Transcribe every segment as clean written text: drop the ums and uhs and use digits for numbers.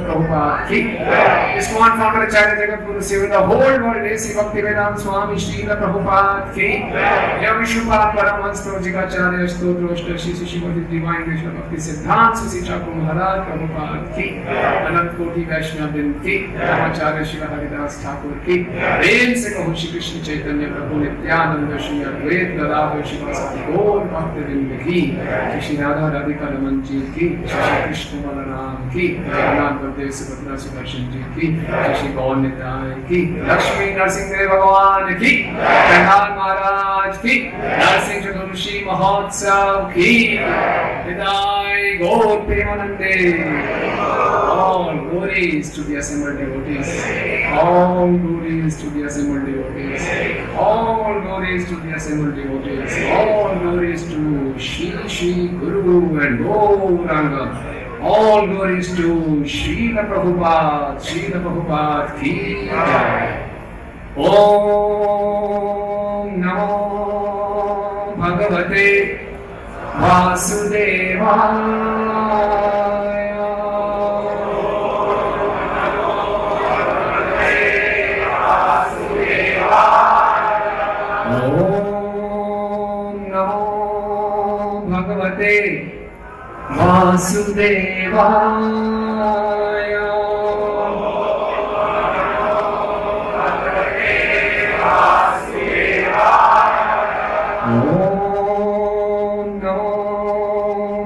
Prabhupada ki. ISKCON founder Acharya Jagadguru Seva, the whole world is Bhaktivedanta Swami Srila Prabhupada ki. Ya Vishnupada Paramhans Prabhupada Acharya Stotra Shri Srimati Divine Vaishnava Bhakti Siddhanta Sri Chakur Maharaj Prabhupada ki. Anant Koti Vaishnava Bin ki. Acharya Shri Haridas Thakur ki. Prem se kaho Shri Krishna Chaitanya Prabhu Nityananda Shri Advaita Gadadhar Shri Vasadi Gaur Bhaktivinoda ki. Shri Radha Radhika Raman ji ki. Shri Krishna Balaram ki. Jagannatha Baladev Subhadra Sudarshan ji ki. Shri Gaur Nitai ki. Lakshmi Narsimha Bhagavan ki. Prahlad Maharaj ki. Narsingh Chaturdashi Mahotsav ki. Nidai Gaur Premanande. All glories to the assembled devotees. All glories to the assembled devotees. All glories to the assembled devotees. All glories to Shri Guru and Gauranga. All glories to Srila Prabhupada ki jai. Om Namo Bhagavate Vasudevaya. Vasudevaya. Om Namo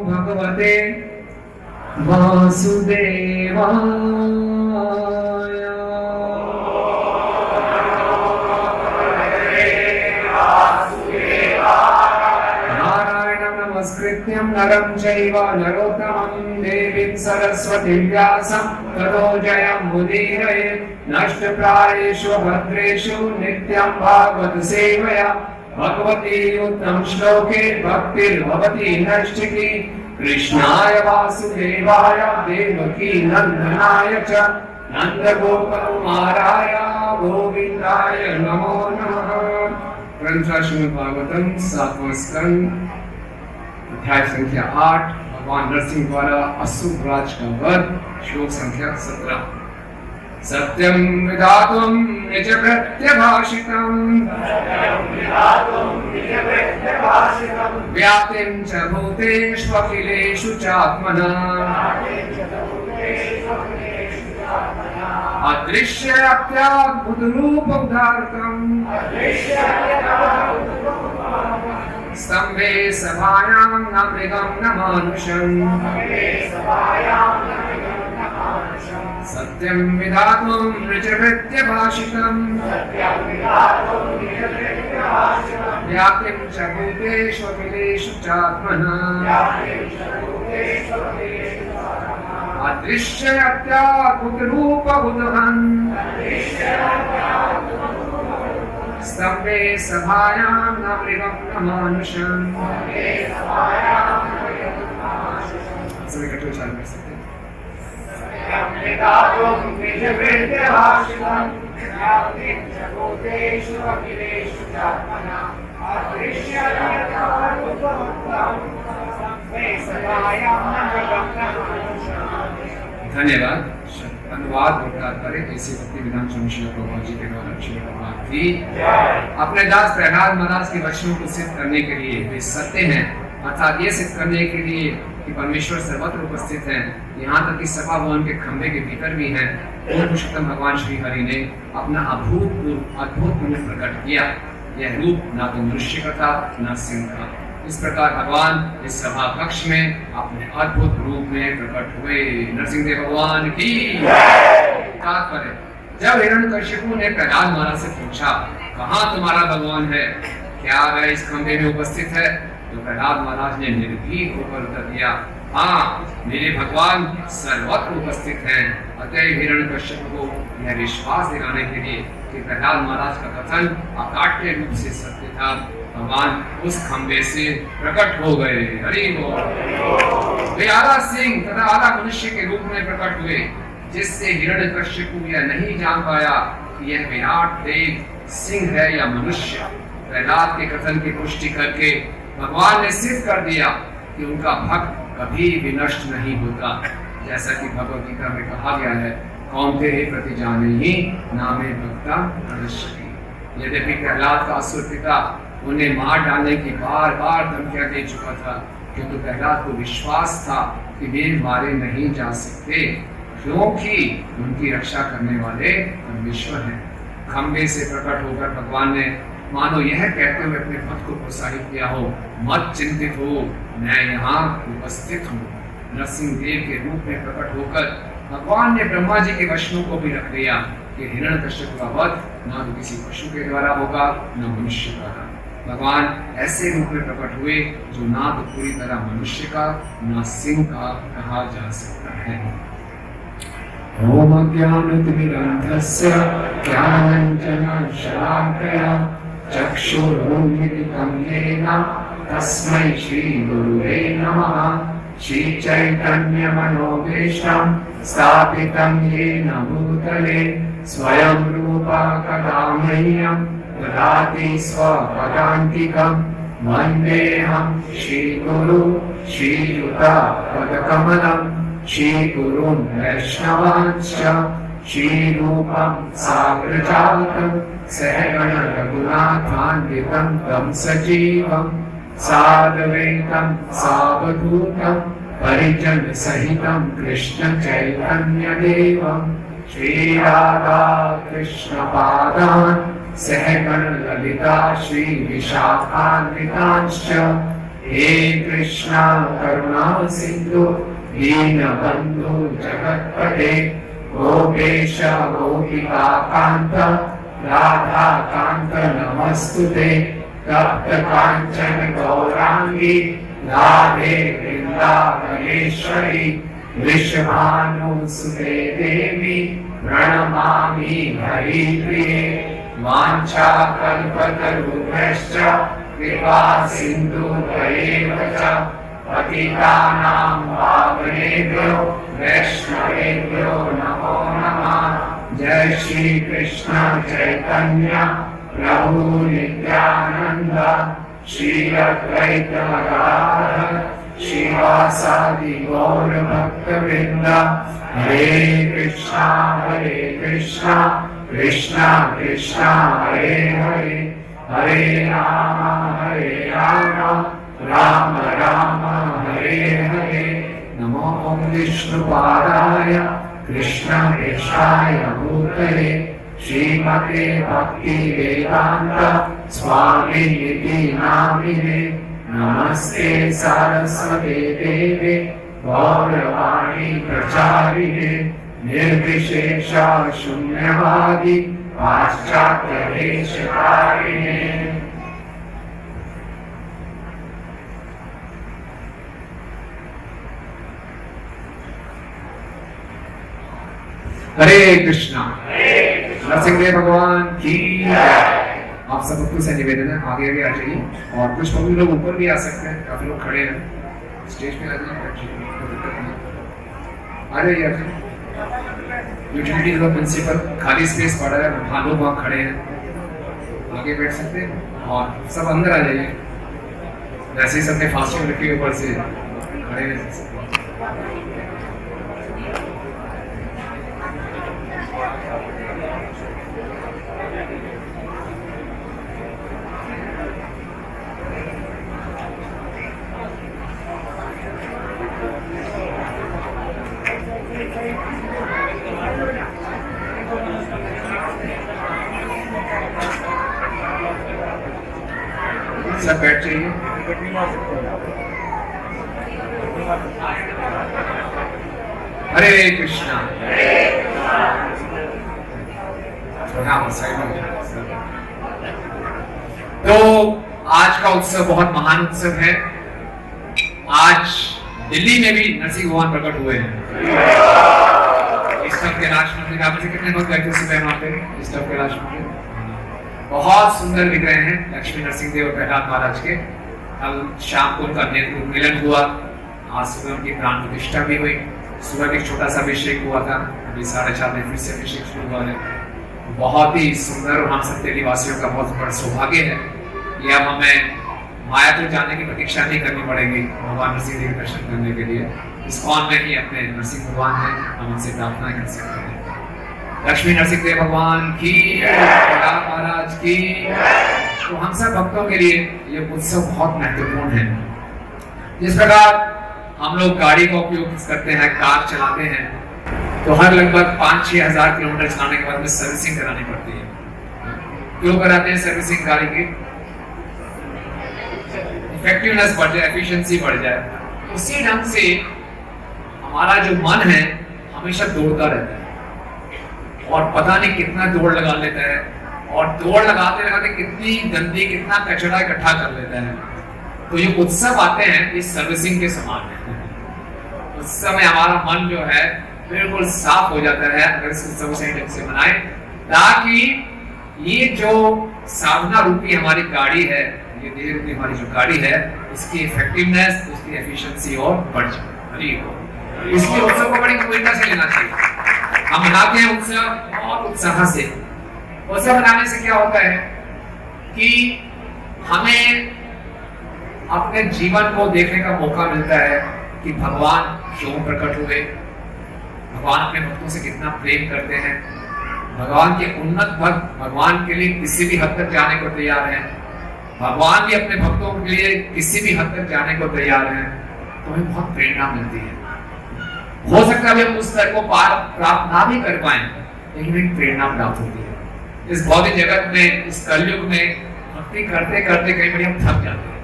Bhagavate Vasudevaya. नमस्कृत्यं नरं चैव नरोत्तमं देवीं सरस्वतीं व्यासं ततो जयमुदीरयेत् नष्टप्रायेषु भद्रेषु नित्यं भागवत सेवया भगवती उत्तम श्लोके भक्तिर्भवति नैष्ठिकी कृष्णाय वासुदेवाय देवकी नंदनाय च नंदगोपकुमाराय गोविंदाय नमो नमः। ग्रंथ श्रीमद् भागवतम 7वां स्कंद अध्याय संख्या 8 भगवान नरसिंह द्वारा असुर राज का वध श्लोक संख्या 17। सत्यं विधातुं निज प्रत्यभाषितं व्याप्तिं च भूतेषु अखिलेषु चात्मना अदृश्याप्याद्भुतरूपौदार्तं स्तम्भे सभायां न मृगं न मानुषम् सत्यं विधातुं निजभृत्यभाषितं व्याप्तिं च भूतेषु अखिलेषु चात्मना अदृश्यत्याद्भुतरूपबुधं स्तम्भे सभायां न मृगं न मानुषम्। सभी इकट्ठे उच्चारण कर सकते हैं। धन्यवाद। अनुवाद और तात्पर्य ऐसे भक्ति विधान स्वामी श्री प्रभुपाद जी के द्वारा श्री प्रभुपाद जी अपने दास प्रहलाद महाराज के वचनों को सिद्ध करने के लिए वे सत्य हैं, अर्थात ये सिद्ध करने के लिए कि परमेश्वर सर्वत्र उपस्थित है, यहाँ तक कि सभा भवन के खंभे के भीतर भी हैं। पूर्ण पुरुषोत्तम भगवान श्री हरि ने अपना अद्भुत रूप प्रकट किया। यह रूप ना तो मनुष्य का था न सिंह का। इस प्रकार भगवान इस सभा कक्ष में अपने अद्भुत रूप में प्रकट हुए। नरसिंहदेव भगवान की तात्पर्य। जब हिरण्यकश्यपु ने प्रहलाद महाराज से पूछा, कहाँ तुम्हारा भगवान है, क्या वह इस खंभे में उपस्थित है, तो प्रहलाद महाराज ने निर्भीक होकर उत्तर दिया, हाँ, मेरे भगवान सर्वत्र उपस्थित हैं। अतएव हिरण्यकश्यप को यह विश्वास दिलाने के लिए कि प्रहलाद महाराज का कथन अकाट्य रूप से सत्य था, भगवान उस खंभे से प्रकट हो गए। हरि बोल। वे आधा सिंह तथा आधा मनुष्य के रूप में प्रकट हुए, जिससे हिरण्यकश्यपु यह नहीं जान पाया कि यह विराट देव सिंह है या मनुष्य। प्रहलाद के कथन की पुष्टि करके भगवान ने सिद्ध कर दिया कि उनका भक्त कभी भी नष्ट नहीं होता, जैसा कि भगवद गीता में कहा गया है, कौनते प्रति जाने ही नामे भक्ता नश्यति। यद्यपि प्रहलाद का असुर पिता उन्हें मार डालने की बार बार धमकियां दे चुका था, किंतु प्रहलाद को विश्वास था कि वे मारे नहीं जा सकते, क्योंकि उनकी रक्षा करने वाले परमेश्वर हैं। खंभे से प्रकट होकर भगवान ने मानो यह कहते हुए अपने भक्त को प्रोत्साहित किया हो, मत चिंतित हो, मैं यहाँ उपस्थित हूँ। नरसिंह देव के रूप में प्रकट होकर भगवान ने ब्रह्मा जी के वचनों को भी रख दिया कि हिरण्यकश्यप का वध न तो किसी पशु के द्वारा होगा न मनुष्य द्वारा। भगवान ऐसे रूप में प्रकट हुए जो ना तो पूरी तरह मनुष्य का न सिंह का कहा जा सकता है। ओम ज्ञानतिमिरन्धस्य ज्ञानाञ्जनशलाकया चक्षुरुन्मिलितं येन तस्मै श्रीगुरुवे नमः। श्रीचैतन्यमनोभीष्टं स्थापितं येन भूतले स्वयं रूपा कदा मह्यं ददाति स्वपदान्तिकं। वन्देऽहं श्रीगुरु श्रीयुतपदकमलं श्रीगुरुं वैष्णवांश्च श्रीरूपं साग्रजातं सहगण रघुनाथान्वितं तं सजीवं साद्वैतं सावधूतं परिजन सहितं कृष्ण चैतन्यदेवं श्रीराधा कृष्ण पादान् सहगण ललिता श्री विशाखान्वितांश्च। हे कृष्णा करुणा सिंधु दीनबन्धु जगत्पते गोपेश गोपिका कांत राधा कांत नमस्तुते। तप्त कांचन गौरांगी राधे वृंदावनेश्वरी विश्वभानुसुते देवी प्रणमामि हरिप्रिये वाञ्छाकल्पतरुभ्यश्च कृपा सिन्धुभ्येव च पतितानां पावनेभ्यो वैष्णवेभ्यो नमो नमः। जय श्री कृष्ण चैतन्य प्रभु नित्यानंद श्री अद्वैत गदाधर श्रीवासादि गौर भक्तवृंद। हरे कृष्णा कृष्णा कृष्णा हरे हरे, हरे राम राम राम हरे हरे। नमो विष्णुपादाय कृष्ण कृष्णाय भूतले श्रीमते भक्ति वेदांत स्वामी इति नामिने। नमस्ते सरस्वती देवे गौरवाणी प्रचारिणे निर्विशेष शून्यवादी पाश्चात्य देशकारिणे। हरे कृष्णा। नरसिंहदेव भगवान की आप सबको से निवेदन है आगे आगे आ जाइए और कुछ लोग ऊपर भी आ सकते हैं, काफी लोग खड़े हैं स्टेज पे आ जाइए। यूटिलिटी का प्रिंसिपल खाली स्पेस पड़ा है, वहाँ लोग वहाँ खड़े हैं, आगे बैठ सकते हैं और सब अंदर आ जाइए। वैसे ही सबने फास्टिंग रखी ऊपर से खड़े हैं। सब बैठ जाइए। हरे कृष्णा। तो आज का उत्सव बहुत महान उत्सव है। आज दिल्ली में भी नरसिंह भगवान प्रकट हुए हैं। इस तक के राष्ट्रपति आप से कितने लोग बैठे सुबह वहां पे? इस तक के राष्ट्रपति बहुत सुंदर विग्रह हैं लक्ष्मी नरसिंह देव और प्रहलाद महाराज के। कल शाम को उनका मिलन हुआ, आज सुबह उनकी प्राण प्रतिष्ठा भी हुई। सुबह एक छोटा सा अभिषेक हुआ था, अभी 4:30 बजे फिर से अभिषेक शुरू हुआ है। बहुत ही सुंदर और हम सब दिल्ली वासियों का बहुत बड़ा सौभाग्य है कि अब हमें मायापुर जाने की प्रतीक्षा नहीं करनी पड़ेगी भगवान नरसिंह देव के दर्शन करने के लिए। इस्कॉन में ही अपने नरसिंह भगवान है, हम उनसे प्रार्थना कर सकते हैं। लक्ष्मी नरसिंह देव भगवान की, प्रहलाद महाराज की। तो हम सब भक्तों के लिए ये उत्सव बहुत महत्वपूर्ण है। जिस प्रकार हम लोग गाड़ी का उपयोग करते हैं, कार चलाते हैं, तो हर लगभग 5-6 हजार किलोमीटर चलाने के बाद हमें सर्विसिंग करानी पड़ती है। क्यों कराते हैं सर्विसिंग? गाड़ी की इफेक्टिवनेस बढ़ जाए, एफिशिएंसी बढ़ जाए। उसी ढंग से हमारा जो मन है हमेशा दौड़ता रहता है और पता नहीं कितना दौड़ लगा लेता है, और दौड़ लगाते लगाते कितनी गंदी कितना कचरा इकट्ठा कर लेता है। तो ये उत्सव आते हैं, ये सर्विसिंग के समान है। उस समय हमारा मन जो है बिल्कुल साफ हो जाता है अगर इस उत्सव सही ढंग से मनाए, ताकि ये जो साधना रूपी हमारी गाड़ी है, ये देह रूपी हमारी जो गाड़ी है, इसकी इफेक्टिवनेस, उसकी एफिशिएंसी और बढ़ जाए। इसलिए उत्सव को बड़ी गंभीरता से लेना चाहिए। हम मनाते हैं उत्सव बहुत उत्साह से। उत्सव मनाने से क्या होता है कि हमें अपने जीवन को देखने का मौका मिलता है कि भगवान क्यों प्रकट हुए, भगवान अपने भक्तों से कितना प्रेम करते हैं। भगवान के उन्नत भक्त भगवान के लिए किसी भी हद तक जाने को तैयार हैं, भगवान भी अपने भक्तों के लिए किसी भी हद तक जाने को तैयार हैं। तो हमें बहुत प्रेरणा मिलती है। हो सकता है हम उस स्तर को प्राप्त ना भी कर पाए, लेकिन एक प्रेरणा प्राप्त होती है। इस भौतिक जगत में, इस कलयुग में भक्ति करते करते कई बार हम थक जाते हैं,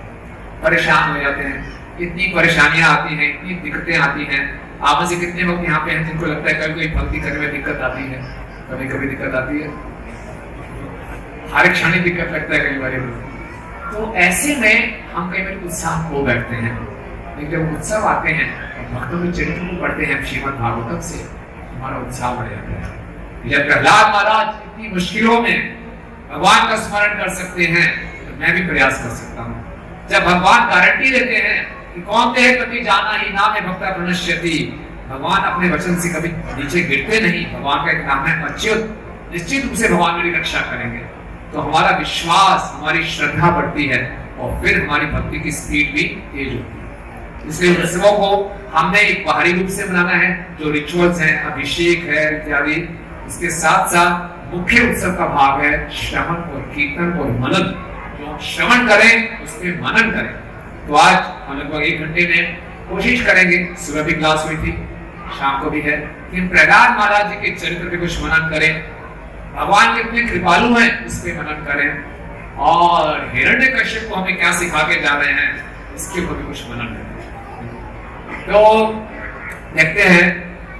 परेशान हो जाते हैं। इतनी परेशानियां आती हैं, इतनी दिक्कतें आती हैं। आप में से कितने लोग यहाँ पे हैं जिनको लगता है कभी कोई भक्ति करने में दिक्कत आती है? कभी कभी दिक्कत आती है, हर एक क्षण दिक्कत लगता है कई बार। तो ऐसे में हम कई बार उत्साह खो बैठते हैं, लेकिन जब उत्सव आते हैं और भक्तों के चरित्र को पढ़ते हैं श्रीमद् भागवतम से, हमारा उत्साह बढ़ जाता है। जब प्रहलाद महाराज इतनी मुश्किलों में भगवान का स्मरण कर सकते हैं, तो मैं भी प्रयास कर सकता हूँ। जब भगवान गारंटी देते हैं कि कौन ते कति जाना ही नाम है भक्ता प्रणश्यति, भगवान अपने वचन से कभी नीचे गिरते नहीं। भगवान का एक नाम है अच्युत, निश्चित रूप से भगवान मेरी रक्षा करेंगे। तो हमारा विश्वास, हमारी श्रद्धा बढ़ती है और फिर हमारी भक्ति की स्पीड भी तेज होती है। इसलिए उत्सवों को हमने एक बाहरी रूप से मनाना है, जो रिचुअल्स हैं, अभिषेक है इत्यादि। इसके साथ साथ मुख्य उत्सव का भाग है श्रवण और कीर्तन और मनन। जो हम श्रवण करें उसमें मनन करें। तो आज हम लगभग 1 घंटे में कोशिश करेंगे, सुबह भी क्लास हुई थी, शाम को भी है, कि प्रहलाद महाराज जी के चरित्र पे कुछ मनन करें, भगवान कितने कृपालु हैं इस पे मनन करें, और हिरण्यकश्यप को हमें क्या सिखा के जा रहे हैं इसके ऊपर भी कुछ मनन करें। तो देखते हैं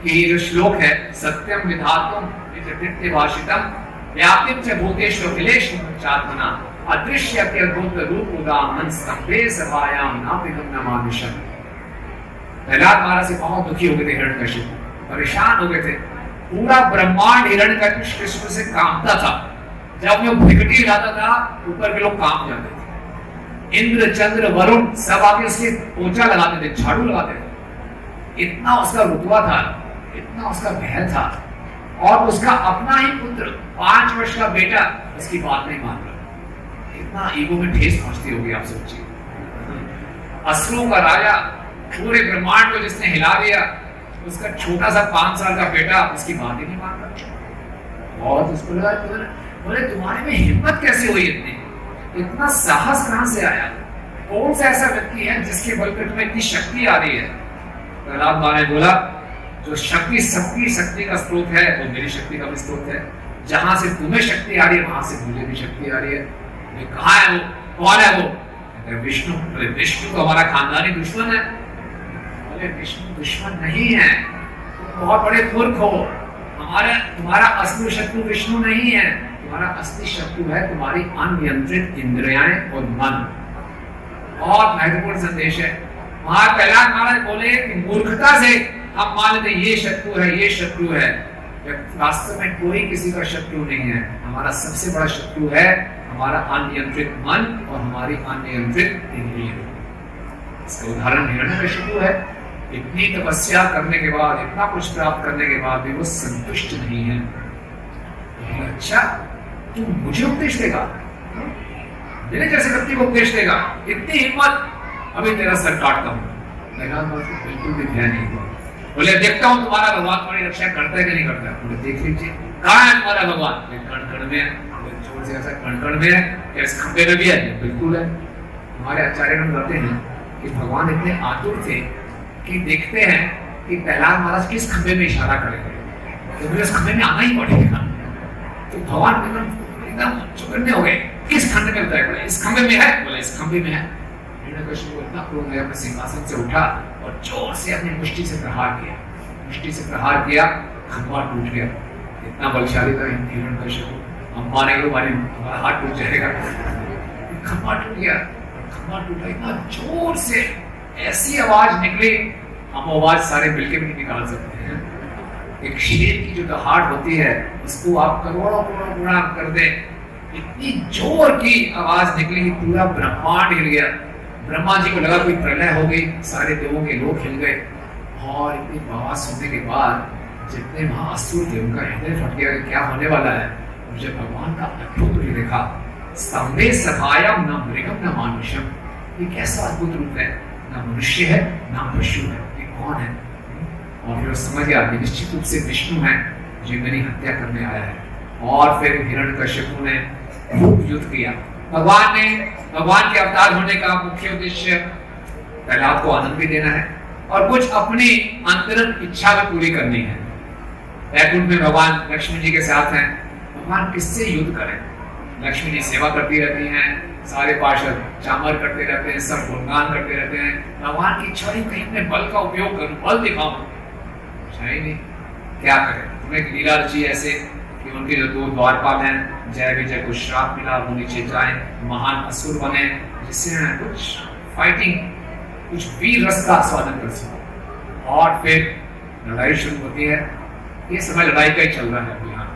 कि जो श्लोक है, सत्यम विधातुम नित्य भाषितम व्याप्तिम च भूतेषु अखिलेषु चात्मना अदृश्य अत्यद्भुत रूप उदामन स्तंभे सभायाम नापिगम नमामिषम्। प्रहलाद महाराज से बहुत दुखी हो गए थे हिरण्यकश्यप, परेशान हो गए थे। पूरा ब्रह्मांड हिरण्यकश्यप कृष्ण से कांपता था। जब वो भ्रिकुटी हिलाता था ऊपर के लोग कांप जाते थे। इंद्र चंद्र वरुण सब आके उसके पोछा लगाते थे, झाड़ू लगाते थे। इतना उसका रुतबा था, इतना उसका भय था। और उसका अपना ही पुत्र 5 वर्ष का बेटा उसकी बात नहीं मान रहा। इतना ईगो में ठेस पहुंचती होगी, आप सोचिए। असुरों का राजा, पूरे ब्रह्मांड को जिसने हिला दिया, उसका छोटा सा 5 साल का बेटा उसकी बात ही नहीं मान रहा। और उसको लगा, बोले तुम्हारे में हिम्मत कैसे हुई इतना साहस कहां से आया? कौन सा ऐसा व्यक्ति है जिसके बल पर तुम्हें इतनी शक्ति आ रही है? प्रहलाद महाराज ने बोला, जो शक्ति सबकी शक्ति का स्रोत है वो मेरी शक्ति का भी स्रोत है। जहां से तुम्हें शक्ति आ रही है वहां से मुझे भी शक्ति आ रही है। कहाँ है वो? कौन है वो? विष्णु। बोले विष्णु तो हमारा खानदानी दुश्मन है। बोले विष्णु दुश्मन नहीं है, तुम बहुत बड़े मूर्ख हो। तुम्हारा असली शत्रु विष्णु नहीं है, तुम्हारा असली शत्रु है तुम्हारी अनियंत्रित इंद्रियाएं और मन। बहुत महत्वपूर्ण संदेश है। वहां प्रहलाद महाराज बोले कि मूर्खता से हम मान लेते ये शत्रु है, ये शत्रु है। वास्तव में कोई किसी का शत्रु नहीं है। हमारा सबसे बड़ा शत्रु है हमारा अनियंत्रित मन और हमारी अनियंत्रित इंद्रिय। इसका उदाहरण हिरण्यकश्यप है। इतनी तपस्या करने के बाद, इतना कुछ प्राप्त करने के बाद भी वो संतुष्ट नहीं है। अच्छा, तू मुझे उपदेश देगा, मेरे जैसे व्यक्ति को उपदेश देगा? इतनी हिम्मत? अभी तेरा सर काटता हूँ। बिल्कुल भी ध्यान नहीं हुआ। बोले देखता हूँ तुम्हारा भगवान तुम्हारी रक्षा करता है कि नहीं करता है। बोले देख लीजिए, कहाँ है तुम्हारा भगवान? कण में है। जोर से ऐसा कण में है, क्या इस खंबे में भी है? बिल्कुल है। हमारे आचार्य लोग कहते हैं कि भगवान इतने आतुर थे कि देखते हैं कि प्रहलाद महाराज किस खंबे में इशारा करेंगे, तो मुझे इस खंबे में आना ही पड़ेगा। तो भगवान एकदम चौकन्ने हो गए, किस खंड में बताया? बोले इस खंबे में है। बोले इस खंबे में है। हिरण्यकश्यप इतना क्रोध में अपने सिंहासन से उठा और जोर से अपनी मुष्टि से प्रहार किया। मुष्टि से प्रहार किया, खंबा टूट गया। इतना बलशाली था हिरण्यकश्यप, हम मारेंगे हमारा हाथ टूट जाएगा। खंबा टूट गया। खंबा टूटा, इतना जोर से ऐसी आवाज निकली, हम आवाज सारे मिलके भी नहीं निकाल सकते हैं। एक शेर की जो दहाड़ होती है उसको आप करोड़ों करोड़ गुणा कर दें, इतनी जोर की आवाज निकली कि पूरा ब्रह्मांड हिल गया। ब्रह्मा जी को लगा कोई प्रलय हो गई, सारे देवों के लोग हिल गए। और इतनी आवाज सुनने के बाद जितने वहां असुर थे उनका हृदय फट गया कि क्या होने वाला है। और जब भगवान का अद्भुत रूप देखा, स्तंभे सभायाम न मृगम न मानुषम, ये कैसा अद्भुत रूप है, ना मनुष्य है ना पशु है, ये कौन है? और फिर समझ गया कि निश्चित रूप से विष्णु है जो मेरी हत्या करने आया है। और फिर हिरण्यकश्यप ने खूब युद्ध किया। भगवान के अवतार होने का मुख्य उद्देश्य प्रहलाद को आनंद भी देना है और कुछ अपनी अंतरंग इच्छा भी पूरी करनी है। वैकुंठ में भगवान लक्ष्मी जी के साथ हैं। भगवान किससे युद्ध करें? लक्ष्मी जी सेवा करती रहती हैं, सारे पार्षद चामर करते रहते हैं, सब गुणगान करते रहते हैं। भगवान की इच्छा ही कहीं अपने बल का उपयोग करूं, बल दिखाऊं, ही नहीं। क्या करें? तुम्हें लीला रची ऐसे कि उनके जो 2 द्वारपाल हैं, जय विजय को श्राप मिला, वो नीचे जाए, महान असुर बने, जिससे मैं कुछ फाइटिंग, कुछ वीर रस का आस्वादन कर सकूं। और फिर लड़ाई शुरू होती है। ये समय लड़ाई का ही चल रहा है यहाँ,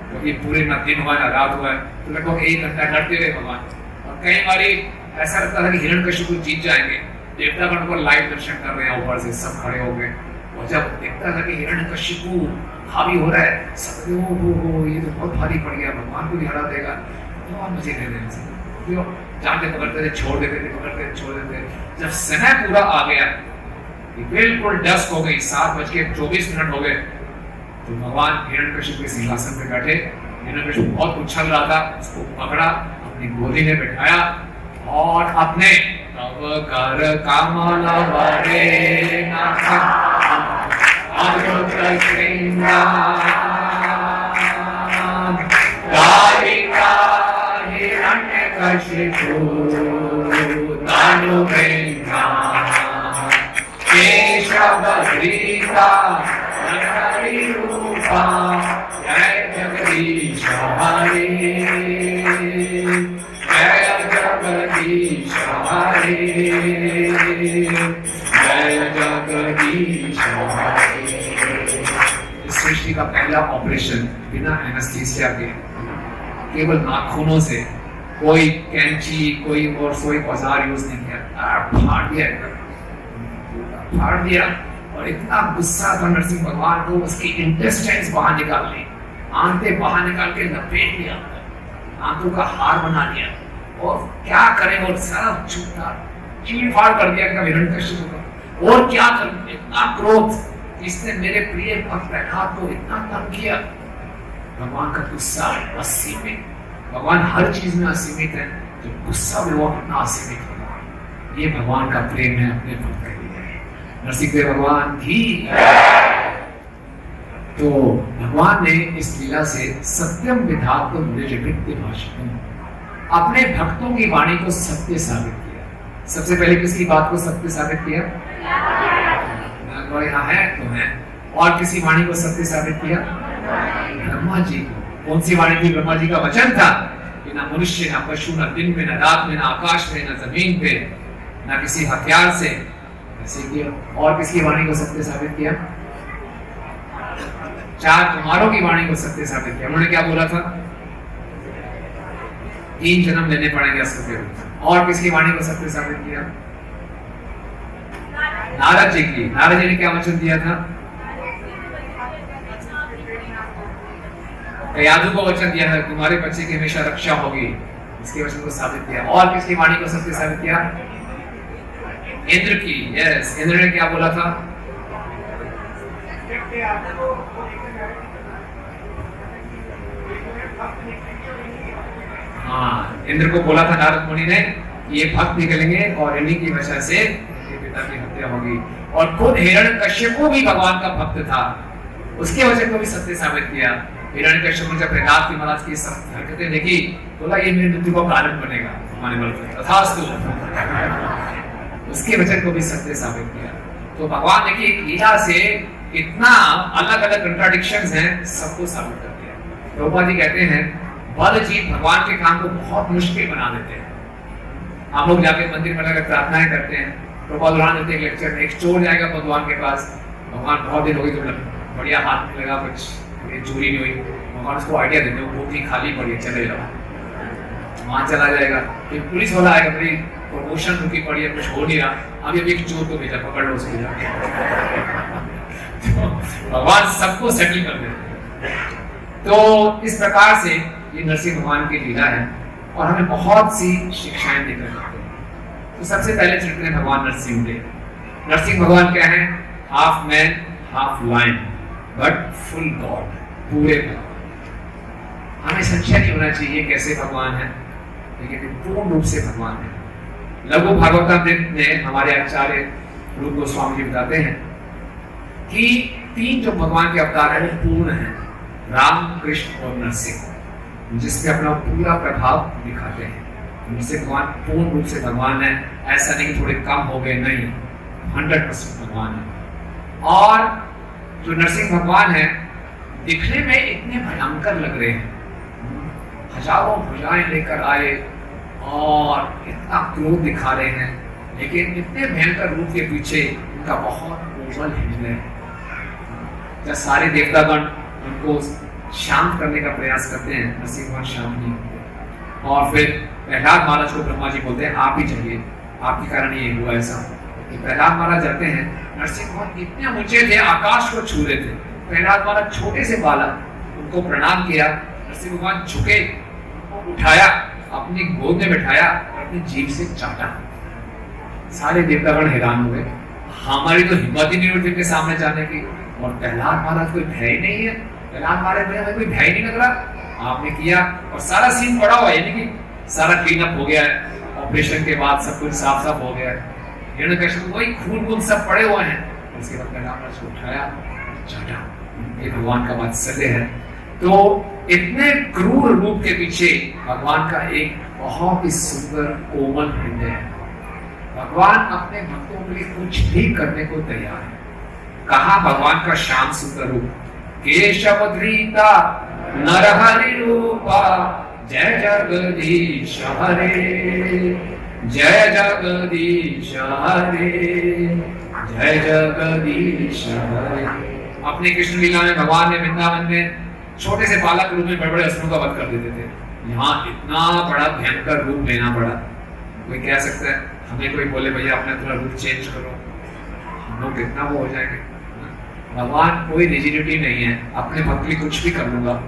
क्योंकि पूरे ना दिन हुआ ना रात हुआ है, तो लगभग 1 घंटा लड़ते रहे भगवान। और कई बारी ऐसा लगता था कि हिरण्यकशिपु जीत जाएंगे, देवतागण को लाइव दर्शन कर रहे हैं ऊपर से, सब खड़े हो गए। और जब देखता था कि हिरण्यकशिपु हावी हो रहा है, सब हो ये तो बहुत भारी पड़ गया, भगवान को भी हरा देगा, तो आप मुझे ले लेने से जो जाके पकड़ते थे, छोड़ देते थे, पकड़ते थे, छोड़ देते थे। जब समय पूरा आ गया, बिल्कुल डस्क हो गई, 7:24 हो गए, तो भगवान हिरण्यकशिपु के सिंहासन पे बैठे। हिरण्यकशिपु बहुत उछल रहा था, उसको पकड़ा, अपनी गोदी में बैठाया और अपने तव कर कमल वरे नाथ अमृत श्रृंगार कालिका हिरण्यकशिपु दानुवेन्द्र केशवधृता नरहरि रूपा जय जगदीश हरे, जय जगदीश हरे, जय जगदीश हरे। इस सृष्टि का पहला ऑपरेशन बिना एनेस्थीसिया के, केवल नाखूनों से, कोई कैंची, कोई और कोई औजार यूज नहीं किया, फाड़ दिया, फाड़ दिया। और इतना गुस्सा था नरसिंह भगवान को, उसकी इंटेस्टाइन्स बाहर निकाल ली, आंतें बाहर निकाल के लपेट लिया, आंतों का हार बना लिया। और क्या करे, वो सारा छूटा चीड़ फाड़ कर दिया एकदम हिरण्यकशिपु को। और क्या कर, इतना क्रोध, इसने मेरे प्रिय भक्त प्रहलाद को इतना तंग किया। भगवान का गुस्सा असीमित, भगवान हर चीज में असीमित है, जो गुस्सा में वो अपना असीमित होगा। ये भगवान का प्रेम है अपने भक्त के लिए। नरसिंहदेव भगवान की। तो भगवान ने इस लीला से सत्यम विधात को निजकृत्य भाषण, अपने भक्तों की वाणी को सत्य साबित किया। सबसे पहले किसकी बात को सत्य साबित किया? यहाँ है तो है। और किसी वाणी को सत्य साबित किया? ब्रह्मा जी को। कौन सी वाणी थी? ब्रह्मा जी का वचन था कि ना मनुष्य, ना पशु, ना दिन में, ना रात में, ना आकाश में, ना जमीन पे, ना किसी हथियार से ऐसे किया। और किसकी वाणी को सत्य साबित किया? 4 कुमारों की वाणी को सत्य साबित किया। उन्होंने क्या बोला था? 3 जन्म लेने पड़ेंगे असुर के रूप। और किसकी वाणी को सत्य साबित किया? नारद जी की। नारद जी ने क्या वचन दिया था? यादव को वचन दिया था तुम्हारे बच्चे की हमेशा रक्षा होगी, इसके वचन को साबित किया। और किसकी वाणी को सत्य साबित किया? इंद्र की। यस, इंद्र ने क्या बोला था? हाँ, इंद्र को बोला था नारद मुनि ने ये भक्त निकलेंगे और इन्हीं की वजह से पिता की हत्या होगी। और खुद हिरण्यकश्यप भी भगवान का भक्त था, उसके वचन को भी सत्य साबित किया। हिरण्यकश्यप ने जब प्रहलाद की महाराज की सब हरकतें देखी, बोला ये मेरी मृत्यु का कारण बनेगा, हमारे बल पर तथास्तु। उसके वचन को भी सत्य साबित किया। तो भगवान देखिए लीला से इतना अलग अलग कंट्राडिक्शंस हैं, सबको साबित कर दिया। प्रभुपाद जी कहते हैं बल जीत भगवान के काम को बहुत मुश्किल बना देते हैं। हम लोग जाके मंदिर में लगा प्रार्थनाएं करते हैं, प्रभुपाद उदाहरण देते हैं लेक्चर में, एक चोर जाएगा भगवान के पास, भगवान बहुत दिन हो गई तो बढ़िया हाथ में लगा, कुछ चोरी नहीं हुई, भगवान उसको आइडिया देते हैं वो खाली पड़ी है, चले जाओ, वहां चला जाएगा। फिर पुलिस वाला आएगा, भाई प्रमोशन रुकी पड़ी है, कुछ हो नहीं रहा, अभी अभी एक चोर को भेजा, पकड़ लो उसको जाके। तो भगवान सबको सेटल कर देते हैं। तो इस प्रकार से ये नरसिंह भगवान की लीला है और हमें बहुत सी शिक्षाएं देकर जाते हैं। तो सबसे पहले चरित्र है भगवान नरसिंह देव। नरसिंह भगवान क्या है? Half man half lion but full god, पूरे भगवान। हमें संशय नहीं होना चाहिए कैसे भगवान है, लेकिन पूर्ण रूप से भगवान है। लघु भागवतामृत में हमारे आचार्य रूप गोस्वामी जी बताते हैं कि 3 जो भगवान के अवतार है वो पूर्ण है, राम, कृष्ण और नरसिंह, जिसपे अपना पूरा प्रभाव दिखाते हैं। जिससे भगवान पूर्ण रूप से भगवान है, ऐसा नहीं कि थोड़े कम हो गए, नहीं, 100% भगवान है। और जो नरसिंह भगवान है दिखने में इतने भयंकर लग रहे हैं, हजारों भुजाएं लेकर आए और इतना क्रोध दिखा रहे हैं, लेकिन इतने भयंकर रूप के पीछे उनका बहुत कोमल हृदय है। जब सारे देवतागण उनको शांत करने का प्रयास करते हैं, नरसिंह भगवान शांत नहीं होते। और फिर प्रहलाद महाराज को ब्रह्मा जी बोलते हैं आप ही जाइए, आपके कारण ये हुआ ऐसा। प्रहलाद महाराज जाते हैं, नरसिंह भगवान इतने ऊंचे थे, आकाश को छू रहे थे। प्रहलाद महाराज छोटे से बालक, उनको प्रणाम किया, नरसिंह भगवान झुके, उठाया, अपनी गोद में बैठाया और अपनी जीभ से चाटा। सारे देवतागण हैरान हो गए, हमारी तो हिम्मत ही नहीं होती इनके सामने जाने की, और प्रहलाद महाराज कोई भय नहीं है। प्रहलाद महाराज में कोई भय नहीं लग रहा, आपने किया और सारा सीन पड़ा हुआ है, यानी कि सारा क्लीन अप हो गया है, ऑपरेशन के बाद सब कुछ साफ साफ हो गया है, हिरण्यकश्यप वही खून सब पड़े हुए हैं। उसके बाद प्रहलाद महाराज को उठाया, चाटा। ये भगवान का वात्सल्य है। तो इतने क्रूर रूप के पीछे भगवान का एक बहुत ही सुंदर कोमल हृदय है। भगवान अपने भक्तों के लिए कुछ भी करने को तैयार है। कहा भगवान का शांत सुंदर रूप, केशव धृता नरहरि रूपा, जय जगदीश हरे, जय जगदीश हरे, जय जगदीश हरे। अपनी कृष्ण लीला में भगवान ने वृंदावन में छोटे से बालक रूप में बड़े बड़े असुरों का वध कर देते थे। यहाँ इतना बड़ा भयंकर रूप लेना पड़ा। कोई कह सकता है, हमें कोई बोले भैया अपना थोड़ा रूप चेंज करो, हम लोग कितना वो हो जाएंगे। भगवान कोई रिजिडिटी नहीं है, अपने भक्त लिए कुछ भी कर लूंगा।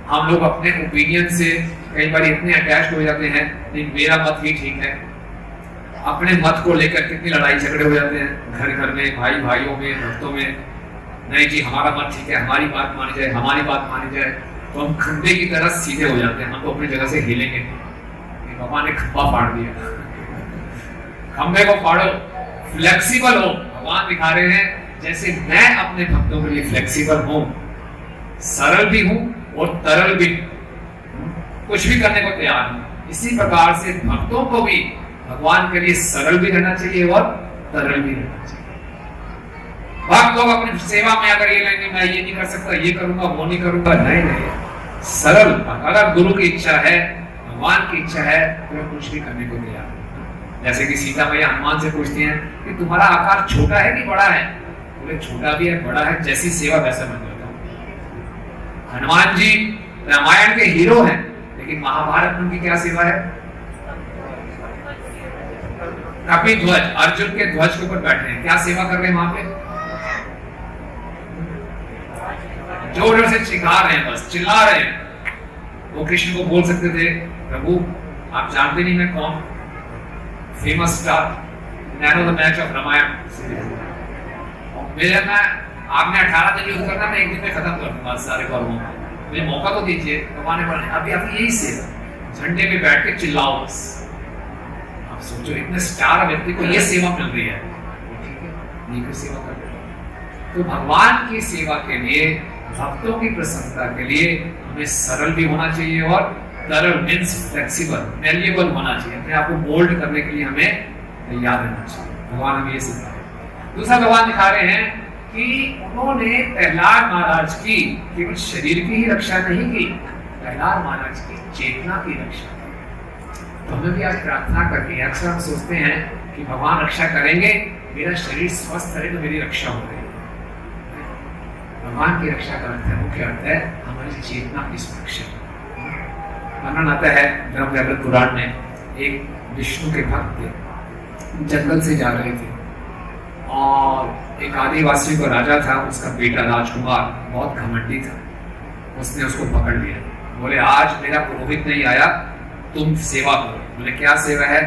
हम लोग अपने ओपिनियन से कई बार इतने अटैच हो जाते हैं, नहीं मेरा मत ही ठीक है। अपने मत को लेकर कितनी लड़ाई झगड़े हो जाते हैं घर घर में, भाई भाइयों में, भक्तों में। नहीं जी हमारा मत ठीक है, हमारी बात मानी जाए, हमारी बात मानी जाए, तो हम खंबे की तरह सीधे हो जाते हैं, हम तो अपनी जगह से हिलेंगे। भगवान ने खंबा फाड़ दिया, खंबे को फाड़ो, फ्लेक्सिबल हो। भगवान दिखा रहे हैं जैसे मैं अपने भक्तों के लिए फ्लेक्सिबल हूं, सरल भी हूं और तरल भी, कुछ भी करने को तैयार हूं। इसी प्रकार से भक्तों को भी भगवान के लिए सरल भी रहना चाहिए और तरल भी रहना चाहिए। भक्त लोग अपनी सेवा में अगर ये लेंगे मैं ये नहीं कर सकता, ये करूंगा, वो नहीं करूंगा, नहीं नहीं, सरल। अगर गुरु की इच्छा है, भगवान की इच्छा है, तो कुछ भी करने को तैयार है। जैसे कि सीता मैया हनुमान से पूछती हैं कि तुम्हारा आकार छोटा है कि बड़ा है? बोले छोटा भी है, बड़ा है, जैसी सेवा वैसा बन जाता हूं। हनुमान जी रामायण के हीरो हैं, लेकिन महाभारत में उनकी क्या सेवा है? कपि ध्वज, अर्जुन के ध्वज के ऊपर बैठे हैं, क्या सेवा कर रहे हैं वहां पे? जोर से चिल्ला रहे हैं, बस चिल्ला रहे हैं। वो कृष्ण को बोल सकते थे, प्रभु आप जानते नहीं मैं कौन, famous star, man of the match of Ramayan. मेरे में आपने 18 दिन युद्ध करना, मैं एक दिन में खत्म कर दूंगा सारे कौरवों को, मुझे मौका तो दीजिए। भगवान ने बोला अभी आप यही सेवा, झंडे पे बैठ के चिल्लाओ बस। आप सोचो इतने स्टार व्यक्ति को ये सेवा मिल रही है, ठीक है, ये सेवा कर रहे हो। तो भगवान की सेवा के लिए, भक्तों की प्रसन्नता के लिए हमें सरल भी होना चाहिए और तरल मीन्स फ्लेक्सिबल, मैलिएबल होना चाहिए। अपने आप को मोल्ड करने के लिए हमें तैयार रहना चाहिए। भगवान हमें ये सिखा रहे हैं। दूसरा भगवान दिखा रहे हैं कि उन्होंने प्रहलाद महाराज की केवल शरीर की ही रक्षा नहीं की, प्रहलाद महाराज की चेतना की रक्षा की। तो हमें भी आज प्रार्थना करनी है। अक्सर हम सोचते हैं कि भगवान रक्षा करेंगे, मेरा शरीर स्वस्थ रहे तो मेरी रक्षा हो रही है। भगवान की रक्षा का अर्थ है, मुख्य अर्थ है हमारी चेतना की सुरक्षा। वर्णन आता है ब्रह्मवैवर्त पुराण में, एक विष्णु के भक्त जंगल से जा रहे थे और एक आदिवासी को राजा था, उसका बेटा राजकुमार बहुत घमंडी था। उसने उसको पकड़ लिया, बोले आज मेरा पुरोहित नहीं आया, तुम सेवा करो। बोले क्या सेवा है?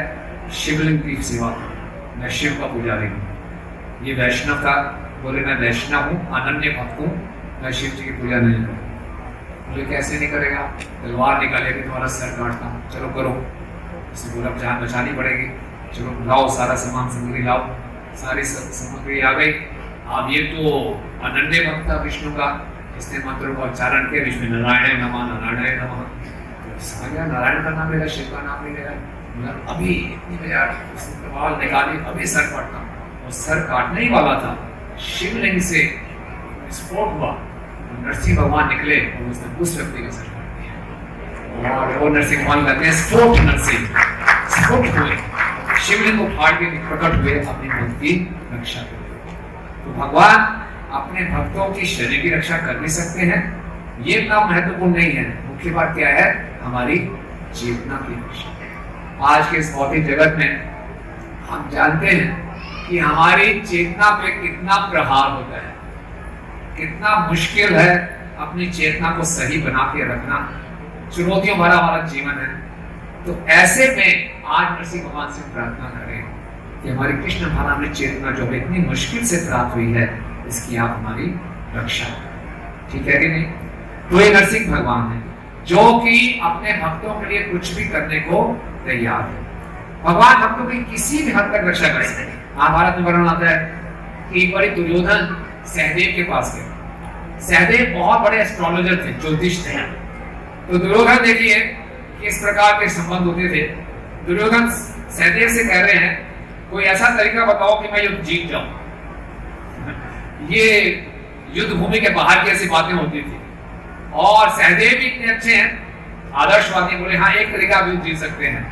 शिवलिंग की सेवा करो, मैं शिव का पुजारी हूँ। ये वैष्णव था, बोले मैं वैष्णव हूँ, अनन्य भक्त हूँ, मैं शिव जी की पूजा नहीं करूँ। बोले कैसे नहीं करेगा? तलवार निकाले कि तुम्हारा सर काटता हूँ, चलो करो। उसने बोला जान बचानी पड़ेगी, चलो लाओ सारा सामान सामग्री लाओ। सारी सामग्री आ गई। अब ये तो अनन्य भक्त था विष्णु का, इसने मंत्रों का उच्चारण किया, विष्णु नारायण नमः, नारायण नमः। नारायण का नाम लेगा, शिव का नाम नहीं लेगा। अभी इतनी बजार तलवार निकाली, अभी सर काटता हूँ। और सर काटने ही वाला था, शिवलिंग से विस्फोट हुआ, नरसिंह भगवान निकले और उसने उस व्यक्ति का सर काट दिया। और वो नरसिंह भगवान कहते हैं स्फोट नरसिंह, स्फुट हुए, शिवलिंग को फाड़ के प्रकट हुए अपने भक्त की रक्षा करते। तो भगवान अपने भक्तों की शरीर की रक्षा कर भी सकते हैं, ये इतना महत्वपूर्ण नहीं है। मुख्य बात क्या है? हमारी चेतना की रक्षा। आज के इस भौतिक जगत में हम जानते हैं कि हमारी चेतना पे कितना प्रहार होता है, कितना मुश्किल है अपनी चेतना को सही बना के रखना। चुनौतियों भरा हमारा जीवन है। तो ऐसे में आज नरसिंह भगवान से प्रार्थना करें कि हमारी कृष्ण भावना चेतना जो है इतनी मुश्किल से प्राप्त हुई है, इसकी आप हमारी रक्षा करें। ठीक है कि नहीं? तो ये नरसिंह भगवान है जो कि अपने भक्तों के लिए कुछ भी करने को तैयार है। भगवान भक्तों की किसी भी हद तक रक्षा कर सकते हैं। महाभारत में वर्णन आता है कि एक बारी दुर्योधन सहदेव के पास गए। सहदेव बहुत बड़े एस्ट्रोलॉजर थे, ज्योतिष थे। तो दुर्योधन देखिए किस प्रकार के संबंध होते थे। दुर्योधन सहदेव से कह रहे हैं कोई ऐसा तरीका बताओ कि मैं युद्ध जीत जाऊं। ये युद्ध भूमि के बाहर की ऐसी बातें होती थी। और सहदेव भी इतने अच्छे हैं, आदर्शवादी, बोले हाँ एक तरीका आप युद्ध जीत सकते हैं,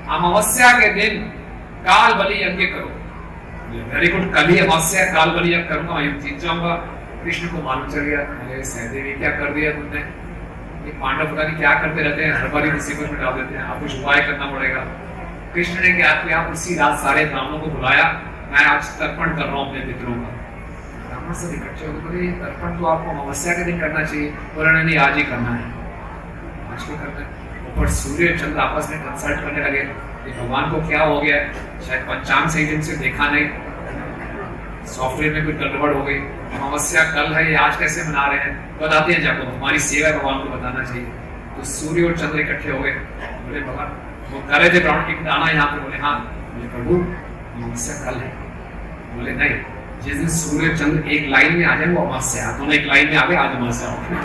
अमावस्या के दिन काल बलि यज्ञ करो। वेरी गुड, कल ही अमावस्या काल बलि यज्ञ करूंगा, मैं युद्ध जीत जाऊंगा। कृष्ण को मालूम चल गया, अरे सहदेव क्या कर दिया तुमने, ये पांडव पता नहीं क्या करते रहते हैं, हर बार मुसीबत में डाल देते हैं, आप कुछ उपाय करना पड़ेगा। कृष्ण ने क्या किया, उसी रात सारे ब्राह्मणों को बुलाया, मैं आज तर्पण कर रहा हूँ अपने पितरों का। ब्राह्मण सब इकट्ठे हो गए, तर्पण तो आपको अमावस्या के दिन करना चाहिए, बोला नहीं आज ही करना है, आज क्यों करना है। ऊपर सूर्य चंद्र आपस में कंसल्ट करने लगे, भगवान को क्या हो गया, शायद पंचांग सही दिन से देखा नहीं, सॉफ्टवेयर में कोई गड़बड़ हो गई, अमावस्या कल है, ये आज कैसे मना रहे हैं, बताते हैं जाको, हमारी सेवा भगवान को बताना चाहिए। तो सूर्य और चंद्र इकट्ठे हो गए, बोले भगवान वो कर रहे थे ब्राह्मण की दाना यहाँ पे, बोले हाँ, बोले प्रभु अमावस्या कल है, बोले नहीं, जिस दिन सूर्य चंद्र एक लाइन में आ जाए वो अमावस्या, दोनों एक लाइन में आ गए, आज अमावस्या हो गई।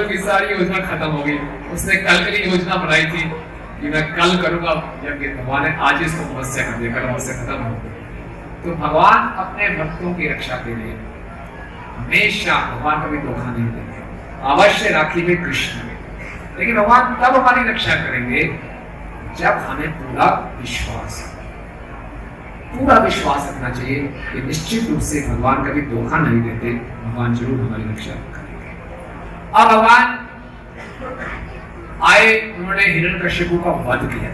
की सारी योजना खत्म हो गई। उसने कल के लिए योजना बनाई थी कि मैं कल करूंगा, जबकि भगवान ने आज इसको अमावस्या कर दिया, कल अमावस्या खत्म हो गई। तो भगवान अपने भक्तों की रक्षा के लिए हमेशा, भगवान कभी धोखा नहीं देंगे, अवश्य राखी में कृष्ण में। लेकिन भगवान तब हमारी रक्षा करेंगे जब हमें पूरा विश्वास रखना चाहिए कि निश्चित रूप से भगवान कभी धोखा नहीं देते, भगवान जरूर हमारी रक्षा करेंगे। अब भगवान आए, उन्होंने हिरण्यकश्यपु का वध किया।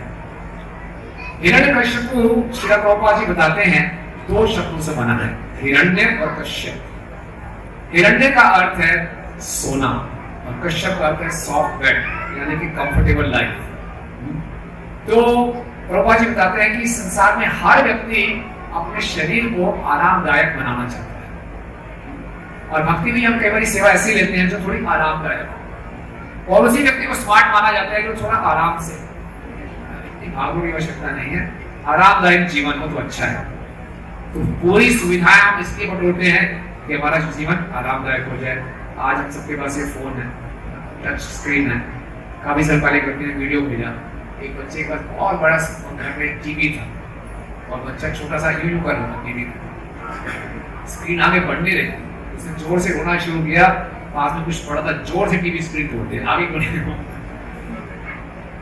हिरण्यकश्यपु श्री प्रभुपाद जी बताते हैं दो शब्दों से बना है, हिरण्य और कश्यप। हिरण्य का अर्थ है सोना और कश्यप का अर्थ है सॉफ्ट बेड, यानी कि कंफर्टेबल लाइफ। तो प्रभुपाद जी बताते हैं कि संसार में हर व्यक्ति अपने शरीर को आरामदायक बनाना चाहता है, और भक्ति में हम कई बार सेवा ऐसी लेते हैं जो थोड़ी आरामदायक हो, और उसी व्यक्ति को स्मार्ट माना जाता है जो थोड़ा आराम से, इतनी भागने की आवश्यकता नहीं है, आरामदायक जीवन हो तो अच्छा है। तो पूरी सुविधाएं हम इसलिए बटोरते हैं कि हमारा जीवन आरामदायक हो जाए। आज हम सबके पास ये फोन है, टच स्क्रीन है। काफी साल पहले व्यक्ति ने वीडियो भेजा, एक बच्चे का बहुत बड़ा घर में टीवी था और बच्चा छोटा सा यूं कर रहा था टीवी, स्क्रीन आगे बढ़ नहीं रही, उसने जोर से रोना शुरू किया, पास में कुछ पड़ा था, जोर से टीवी स्क्रीन तोड़ दिया, आगे बढ़ नहीं।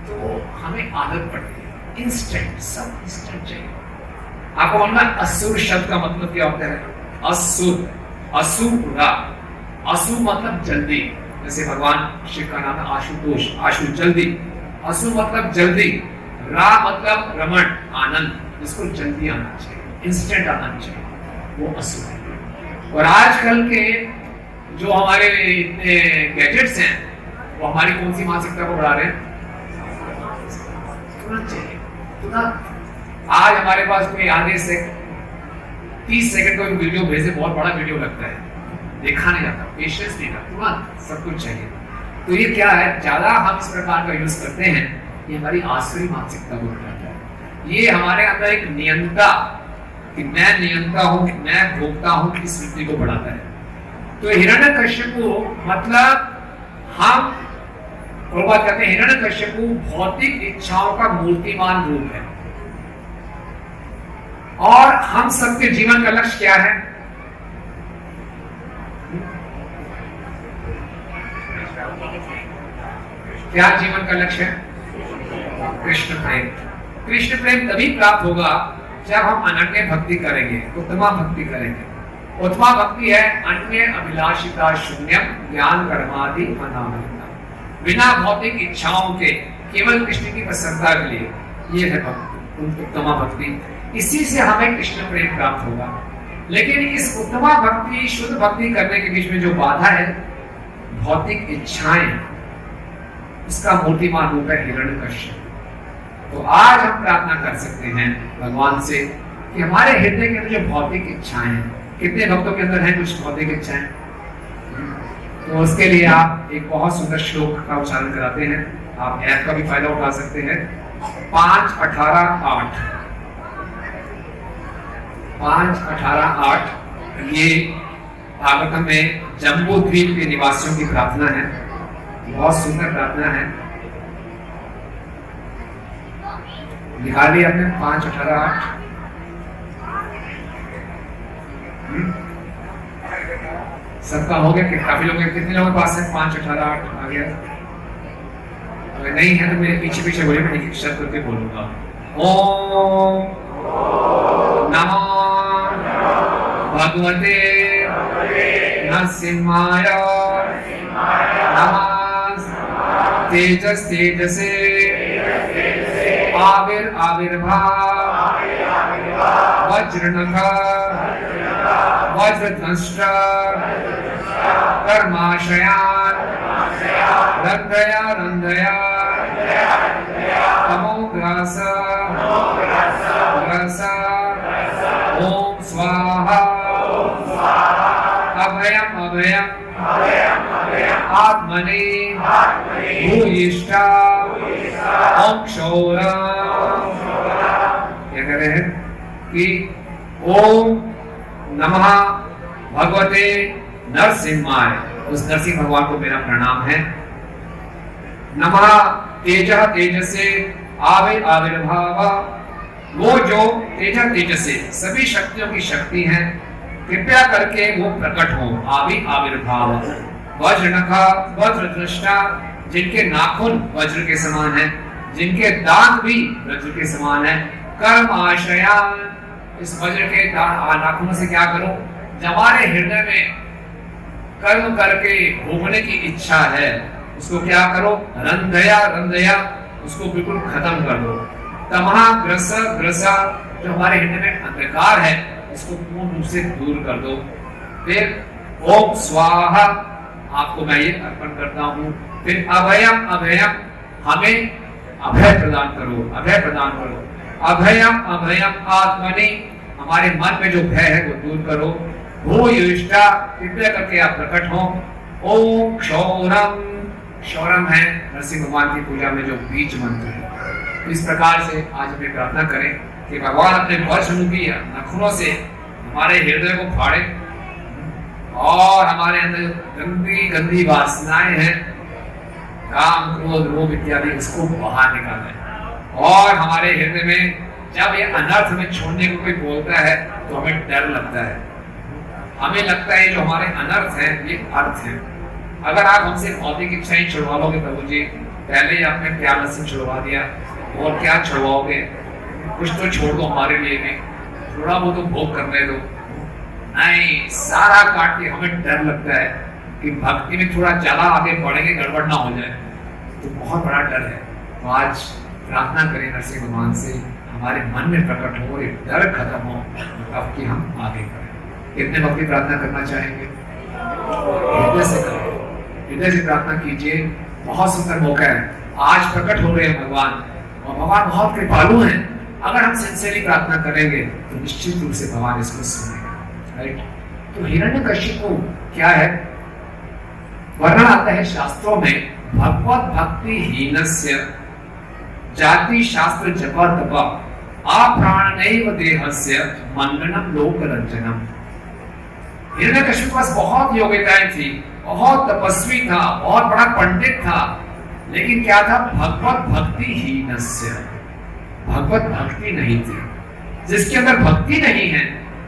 तो हमें आदत पड़ती है इंस्टेंट, सब इंस्टेंट चाहिए। आपको मालूम है असुर शब्द का मतलब क्या होता है? असुर, असुरा, असु मतलब जल्दी, जैसे भगवान शिव का नाम है आशुतोष, आशु जल्दी, असु मतलब जल्दी, रा मतलब रमण, आनंद, जिसको जल्दी आना चाहिए, इंस्टेंट आना चाहिए, वो असु है। और आजकल के जो हमारे इतने गैजेट्स हैं वो हमारी कौन सी मानसिकता को बढ़ा रहे हैं? तुरंत चाहिए, तुरंत। आज हमारे पास कोई आगे से 30 सेकंड का वीडियो भेजे, बहुत बड़ा वीडियो लगता है, देखा नहीं जाता, पेशेंस नहीं था, तुरंत सब कुछ चाहिए। तो ये क्या है, ज्यादा हम इस प्रकार का यूज करते हैं, ये हमारी आसुरी मानसिकता को बढ़ाता है। ये हमारे अंदर एक नियंता, कि मैं नियंता हूं, मैं भोगता हूं, इस वृत्ति को बढ़ाता है। तो हिरण्यकश्यपु मतलब हम बात करते हैं, हिरण्यकश्यपु भौतिक इच्छाओं का मूर्तिमान रूप है। और हम सबके जीवन का लक्ष्य क्या है? क्या जीवन का लक्ष्य है? कृष्ण प्रेम। कृष्ण प्रेम तभी प्राप्त होगा जब हम अनन्य भक्ति करेंगे, उत्तमा भक्ति करेंगे। उत्तमा भक्ति है अन्य अभिलाषिता शून्यम ज्ञान कर्मादि अनामयता, बिना भौतिक इच्छाओं के केवल कृष्ण की प्रसन्नता के लिए, ये है भक्ति, उत्तमा भक्ति। इसी से हमें कृष्ण प्रेम प्राप्त होगा। लेकिन इस उत्तमा भक्ति, शुद्ध भक्ति करने के बीच में जो बाधा है, भौतिक इच्छाएं, इसका मूर्तिमान रूप है हिरण्यकश्यप। तो आज हम प्रार्थना कर सकते हैं भगवान से कि हमारे हृदय के अंदर जो भौतिक इच्छाएं हैं, कितने भक्तों के अंदर है कुछ भौतिक इच्छाएं, तो उसके लिए आप एक बहुत सुंदर श्लोक का उच्चारण कराते हैं। आप ऐप का भी फायदा उठा सकते हैं। 5-18-8 5-18-8 ये भागवतम में जम्बू द्वीप के निवासियों की प्रार्थना है। बहुत सुंदर प्रार्थना है। निकाल लिया आपने 5-18-8। सबका हो गया कि काफी लोग, कितने लोगों के पास है? 5-18-8 आ गया। अगर नहीं है तो मेरे पीछे पीछे बोले, मैं एक शब्द करके बोलूंगा। ओम नमो भगवते नरसिंहाय नमः तेजस तेजसे आविर्भाव वज्रनख वज्रध्वंष्ट कर्माशयान रंधया रंधया तमोग्रास ग्रास ओम स्वाहा अभयम अभयम आत्मने भूयिष्ठा ओम क्षौरा। क्या कह रहे हैं कि ओम नमः भगवते नरसिंहाय, उस नरसिंह भगवान को मेरा प्रणाम है। नमः तेजः तेजसे आविर्भाव, वो जो तेजः तेजसे सभी शक्तियों की शक्ति है, कृपया करके वो प्रकट हो। आविर्भाव वज्रनखा वज्रदृष्टा, जिनके नाखून वज्र के समान है, जिनके दांत भी वज्र के समान है। कर्म आशयान, इस वज्र के नाखूनों से क्या करो? जब हमारे हृदय में कर्म करके भोगने की इच्छा है, उसको क्या करो? रंधया रंधया, उसको बिल्कुल खत्म कर दो। तमहा ग्रस ग्रसा, जो हमारे हृदय में अंधकार है, इसको पूर्ण रूप से दूर कर दो। फिर ओम स्वाहा, आपको मैं ये अर्पण करता हूँ। फिर अभयम अभयम, हमें अभय प्रदान करो, अभय प्रदान करो। अभयम अभयम आत्मनि, हमारे मन में जो भय है वो दूर करो। भूयिष्ठा, कृपया करके आप प्रकट हो। ओम क्षौरम, क्षौरम है नरसिंह भगवान की पूजा में जो बीज मंत्र है। इस प्रकार से आज हमें प्रार्थना करें कि भगवान अपने वज्ररूपी नखुनों से हमारे हृदय को फाड़े और हमारे अंदर गंदी गंदी वासनाएं हैं, काम क्रोध लोभ इत्यादि, इसको बाहर निकालें। और हमारे हृदय में जब ये अनर्थ हमें छोड़ने को कोई बोलता है तो हमें डर लगता है, हमें लगता है जो हमारे अनर्थ है ये अर्थ है। अगर आप हमसे भौतिक इच्छाएं छुड़वा लोगे प्रभु जी, पहले ही आपने प्यार से छुड़वा दिया, और क्या छुड़वाओगे? कुछ तो छोड़ दो हमारे लिए भी, थोड़ा वो तो भोग करने दो। नहीं, सारा काट के हमें डर लगता है कि भक्ति में थोड़ा ज्यादा आगे बढ़ेंगे, गड़बड़ ना हो जाए, तो बहुत बड़ा डर है। तो आज प्रार्थना करें नरसिंह भगवान से, हमारे मन में प्रकट हो, एक डर खत्म हो, अब कि हम आगे करें। कितने भक्ति प्रार्थना करना चाहेंगे? हृदय से करें, हृदय से प्रार्थना कीजिए। बहुत सुंदर मौका है, आज प्रकट हो रहे हैं भगवान, और भगवान बहुत कृपालु हैं। अगर हम सिंसियरली प्रार्थना करेंगे तो निश्चित रूप से भगवान इसको सुनेंगे, राइट? तो हिरण्यकशिपु क्या है? वर्णन आता है शास्त्रों में, भगवत भक्ति हीनस्य जाति शास्त्र जप तप अप्राणनैव देहस्य मंडनम लोकरंजनम। हिरण्यकशिपु के पास बहुत योग्यताएं थी, बहुत तपस्वी था, बहुत बड़ा पंडित था, लेकिन क्या था? भगवत भक्ति हीनस्य, भगवत भक्ति नहीं थी। जिसके अंदर भक्ति नहीं है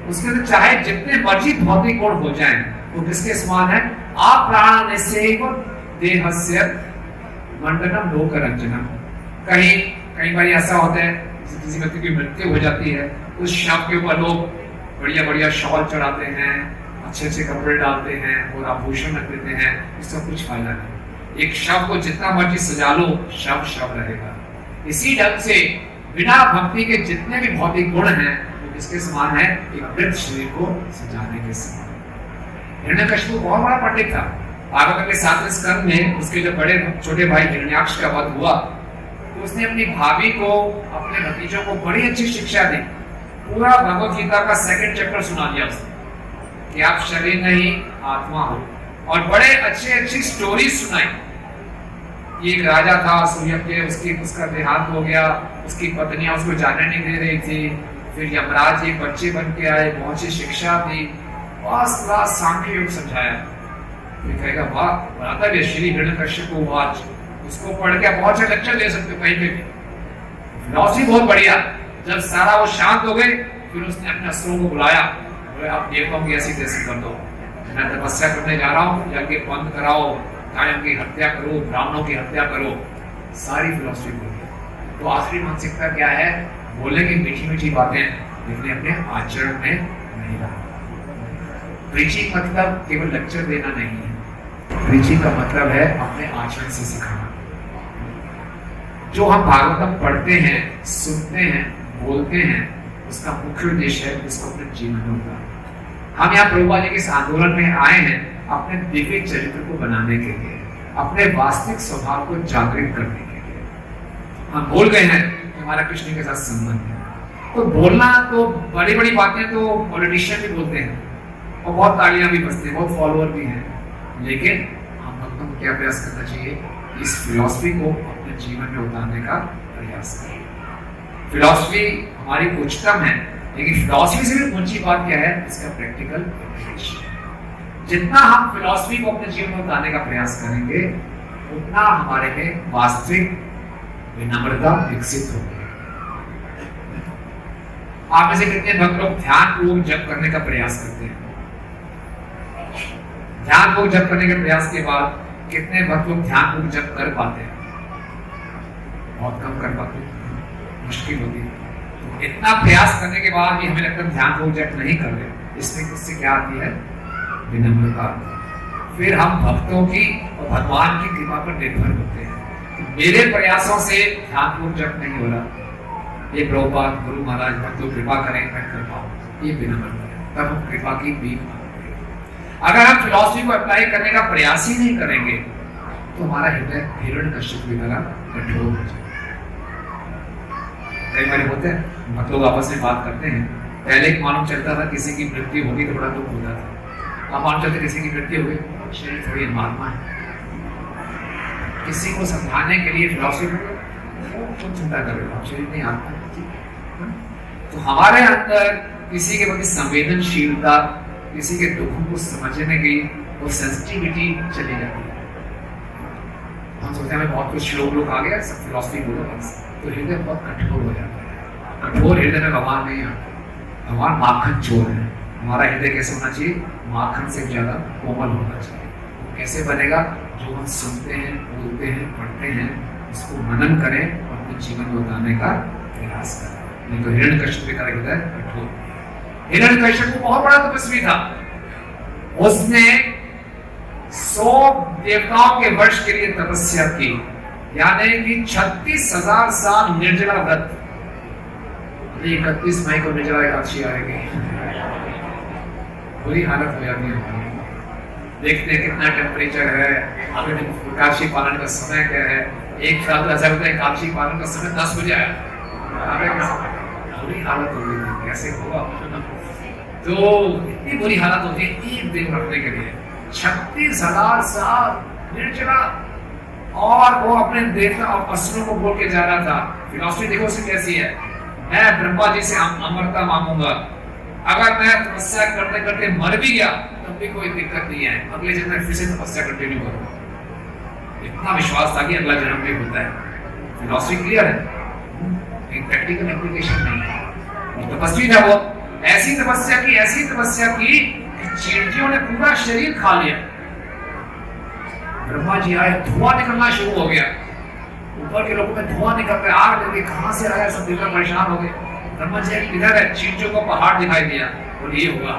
उसके अंदर चाहे जितने मर्जी भौतिक गुण हो जाएं, वो किसके समान है? अप्राणनैव देहस्य मंडनम लोकरंजनम। कहीं कई बार ऐसा होता है किसी व्यक्ति की मृत्यु हो जाती है, उस शव के ऊपर लोग बढ़िया बढ़िया शॉल चढ़ाते हैं, अच्छे अच्छे कपड़े डालते हैं और आभूषण रख देते हैं, इसका कुछ फायदा नहीं। एक शव को जितना मर्जी सजा लो, शव शव रहेगा। इसी ढंग से बिना भक्ति के जितने भी भौतिक गुण हैं वो किसके समान है? एक मृत शरीर को सजाने के समान। हिरण्यकशिपु बहुत बड़ा पंडित था। भागवत के 7वें स्कंद में उसके जो बड़े छोटे भाई हिरण्याक्ष का वध हुआ, तो उसने अपनी भाभी को, अपने भतीजों को बड़ी अच्छी शिक्षा दी। पूरा भगवत गीता का 2nd चैप्टर सुना दिया उसने कि आप शरीर नहीं आत्मा हो, और बड़े अच्छी स्टोरी सुनाई। एक राजा था सूर्यज्ञ, उसका देहांत हो गया, उसकी पत्नियां उसको जाने नहीं दे रही थी, फिर यमराज एक बच्चे बन के आए, बहुत सी शिक्षा दी, बस पूरा सांख्य योग समझाया। फिर कहेगा वाह, बनाता भी श्री हिरण्यकशिपु वाच, उसको पढ़ के बहुत अच्छा लेक्चर दे सकते कहीं पे भी, फिलॉसफी बहुत बढ़िया। जब सारा वो शांत हो गए, फिर उसने अपने अस्त्रों को बुलाया, बोले आप देवताओं की ऐसी तैसी कर दो, मैं तपस्या करने जा रहा हूँ, यज्ञ बंद कराओ, गायों की हत्या करो, ब्राह्मणों की हत्या करो, सारी फिलॉसफी बोली। तो आखिरी मानसिकता क्या है? बोलेंगे मीठी मीठी बातें, लेकिन अपने आचरण में नहीं रहा। प्रीचिंग मतलब केवल लेक्चर देना नहीं है, प्रीचिंग का मतलब है अपने आचरण से सिखाना। जो हम भागवतम पढ़ते हैं, सुनते हैं, बोलते हैं, उसका मुख्य उद्देश्य है इसको अपने जीवन में उतारना। हम यहाँ प्रभुपाद जी के इस आंदोलन में आए हैं अपने दिव्य चरित्र को बनाने के लिए, अपने वास्तविक स्वभाव को जागृत करने के लिए। हम बोल गए हैं कि हमारा कृष्ण के साथ संबंध है, तो बोलना तो बड़ी बड़ी बातें तो पॉलिटिशियन भी बोलते हैं और बहुत तालियां भी बजती हैं, बहुत फॉलोअर भी हैं, लेकिन हम भक्तों को क्या प्रयास करना चाहिए? इस फिलॉसफी को अपने जीवन में उतारने का प्रयास करें। फिलॉसफी हमारी उच्चतम है, लेकिन फिलॉसफी से भी ऊंची बात क्या है? इसका प्रैक्टिकल एप्लीकेशन। जितना हम फिलॉसफी को अपने जीवन में उतारने का प्रयास करेंगे, उतना हमारे में वास्तविक विनम्रता विकसित होगी। आप में से कितने भक्त लोग ध्यान पूर्वक जप करने का प्रयास करते हैं? ध्यान पूर्वक जप करने के प्रयास के बाद कितने भक्त लोग ध्यान पूर्वक जप कर पाते हैं? बहुत कम कर पाते हैं, मुश्किल होती है। तो इतना प्रयास करने के बाद भी हमें लगता है ध्यान पूर्वक जप नहीं कर रहे, इससे क्या आती है? विनम्रता। फिर हम भक्तों की और भगवान की कृपा पर निर्भर होते हैं। तो मेरे प्रयासों से ध्यान पूर्वक जप नहीं हो रहा, ये प्रभुपाद गुरु महाराज भक्तों कृपा करें मैं कर पाऊं, ये विनम्रता है। तब हम कृपा की भीख मांगते हैं। अगर हम फिलॉसफी को अप्लाई करने का प्रयास ही नहीं करेंगे, तो हमारा हृदय हिरण्यकश्यप की तरह कठोर हो जाएगा। कई बार होते हैं भक्त लोग आपस में बात करते हैं, पहले मालूम चलता था किसी की मृत्यु होगी तो बड़ा दुख होता था, अब मालूम चलता किसी की मृत्यु हुई, शरीर थोड़ी महात्मा है। किसी को समझाने के लिए फिलॉसफी को चिंता कर रहे हो, शरीर नहीं आत्मा। तो हमारे अंदर किसी के प्रति संवेदनशीलता, किसी के दुखों को समझने की वो सेंसिटिविटी चली जाती है। हम सोचते हैं बहुत कुछ श्लोक लोग आ गया, सब फिलॉसफी बोलो बस, तो हृदय बहुत कठोर हो जाता है। कठोर हृदय में भगवान नहीं आता। भगवान माखन चोर है। हमारा हृदय कैसे होना चाहिए? माखन से ज्यादा कोमल होना चाहिए। कैसे बनेगा? जो हम सुनते हैं, बोलते हैं, पढ़ते हैं, उसको मनन करें और अपने जीवन में उतारने का प्रयास करें। नहीं तो हिरण्यकश्यप की तरह हृदय कठोर। हिरण्यकश्यप बहुत बड़ा तपस्वी था, उसने 100 देवताओं के वर्ष के लिए तपस्या की, यानी कि 36,000 साल निर्जला व्रत। 31 मई को निर्जला एकादशी आएगी, बुरी हालत हो जाती है हमारी। देखते हैं कितना टेम्परेचर है, अभी एकादशी पालन का समय क्या है। एक साल ऐसा होता है एकादशी पालन का समय 10 बजे आया, बुरी हालत हो गई, कैसे होगा? तो इतनी बुरी हालत होती है एक दिन रखने के लिए। 36,000 साल निर्जला, और वो अपने देवता और असुरों को बोल के जा रहा था। फिलॉसफी देखो उसकी कैसी है, मैं ब्रह्मा जी से अमरता मांगूंगा, अगर मैं तपस्या करते करते मर भी गया तब भी कोई दिक्कत नहीं है, अगले जन्म में फिर से तपस्या कंटिन्यू करूंगा। इतना विश्वास था कि अगला जन्म भी होता है। फिलॉसफी क्लियर है, एक प्रैक्टिकल एप्लीकेशन नहीं है। और तपस्वी था वो, ऐसी तपस्या की चींटियों ने पूरा शरीर खा लिया। ब्रह्मा जी आए, धुआं निकलना शुरू हो गया, ऊपर के लोगों में धुआं निकल रहा है, आग लग गई, कहां से आया, सब देखकर परेशान हो गए। ब्रह्मा जी इधर है, चींटियों को पहाड़ दिखाई दिया और ये हुआ,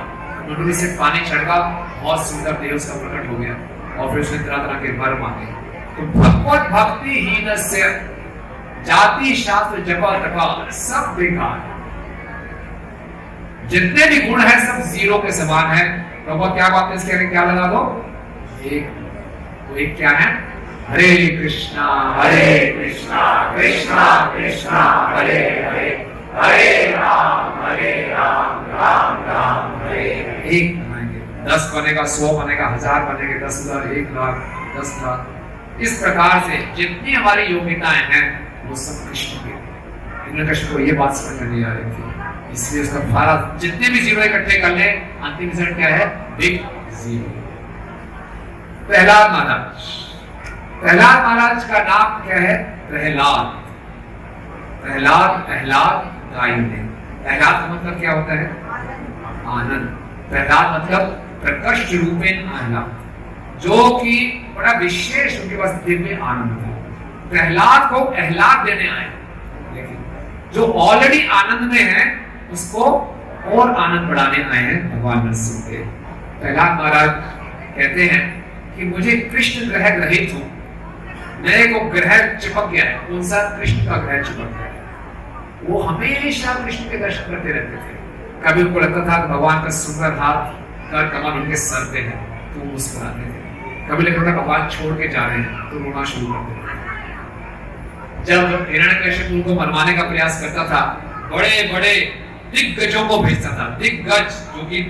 डुडुरी से पानी छिड़का, बहुत सुंदर देह उसका प्रकट हो गया और फिर उसने तरह तरह के वर मांगे। तो भगवत भक्ति हीन से जाति शास्त्र जपा तपा सब बेकार, जितने भी गुण है सब जीरो के समान है। प्रभु क्या बात है इसके आगे क्या लगा दो, एक, तो एक क्या है, हरे कृष्णा कृष्णा कृष्णा हरे हरे, हरे राम राम राम हरे हरे। एक बनाएंगे, 10 बनेगा, 100 बनेगा, 1000 बनेंगे, 10,000, 1 लाख, 10 लाख। इस प्रकार से जितनी हमारी योग्यताएं हैं वो सब कृष्ण के। हिरण्यकश्यप को ये बात समझ में नहीं आ रही थी, इसलिए उसका सारा जितने भी जीरो इकट्ठे कर ले, अंतिम रिजल्ट क्या है, बिग जीरो। प्रहलाद महाराज, प्रहलाद महाराज का नाम क्या है, प्रहलाद। प्रहलाद गाय ने, प्रहलाद का मतलब क्या होता है, आनंद। प्रहलाद मतलब प्रकट रूपेण आह्लाद, जो कि बड़ा विशेष उनके पास दिव्य आनंद है। प्रहलाद को आह्लाद देने आए, लेकिन जो ऑलरेडी आनंद में है उसको और आनंद बढ़ाने आए हैं भगवान नरसिंह। प्रहलाद महाराज कहते हैं कि मुझे कृष्ण ग्रह ग्रहित हूं, मेरे को ग्रह चिपक गया है। कौन सा, कृष्ण का ग्रह चिपक गया है। वो हमेशा कृष्ण के दर्शन करते रहते थे। कभी उनको लगता था कि भगवान का सुंदर हाथ कर कमल उनके सर पे है तो मुस्कुराते थे। कभी लगता था भगवान छोड़ के जा रहे हैं तो रोना शुरू करते थे। जब हिरण्यकश्यप उनको मनवाने का प्रयास करता था, बड़े बड़े दिग्गजों को भेजता था। दिग्गज जो कि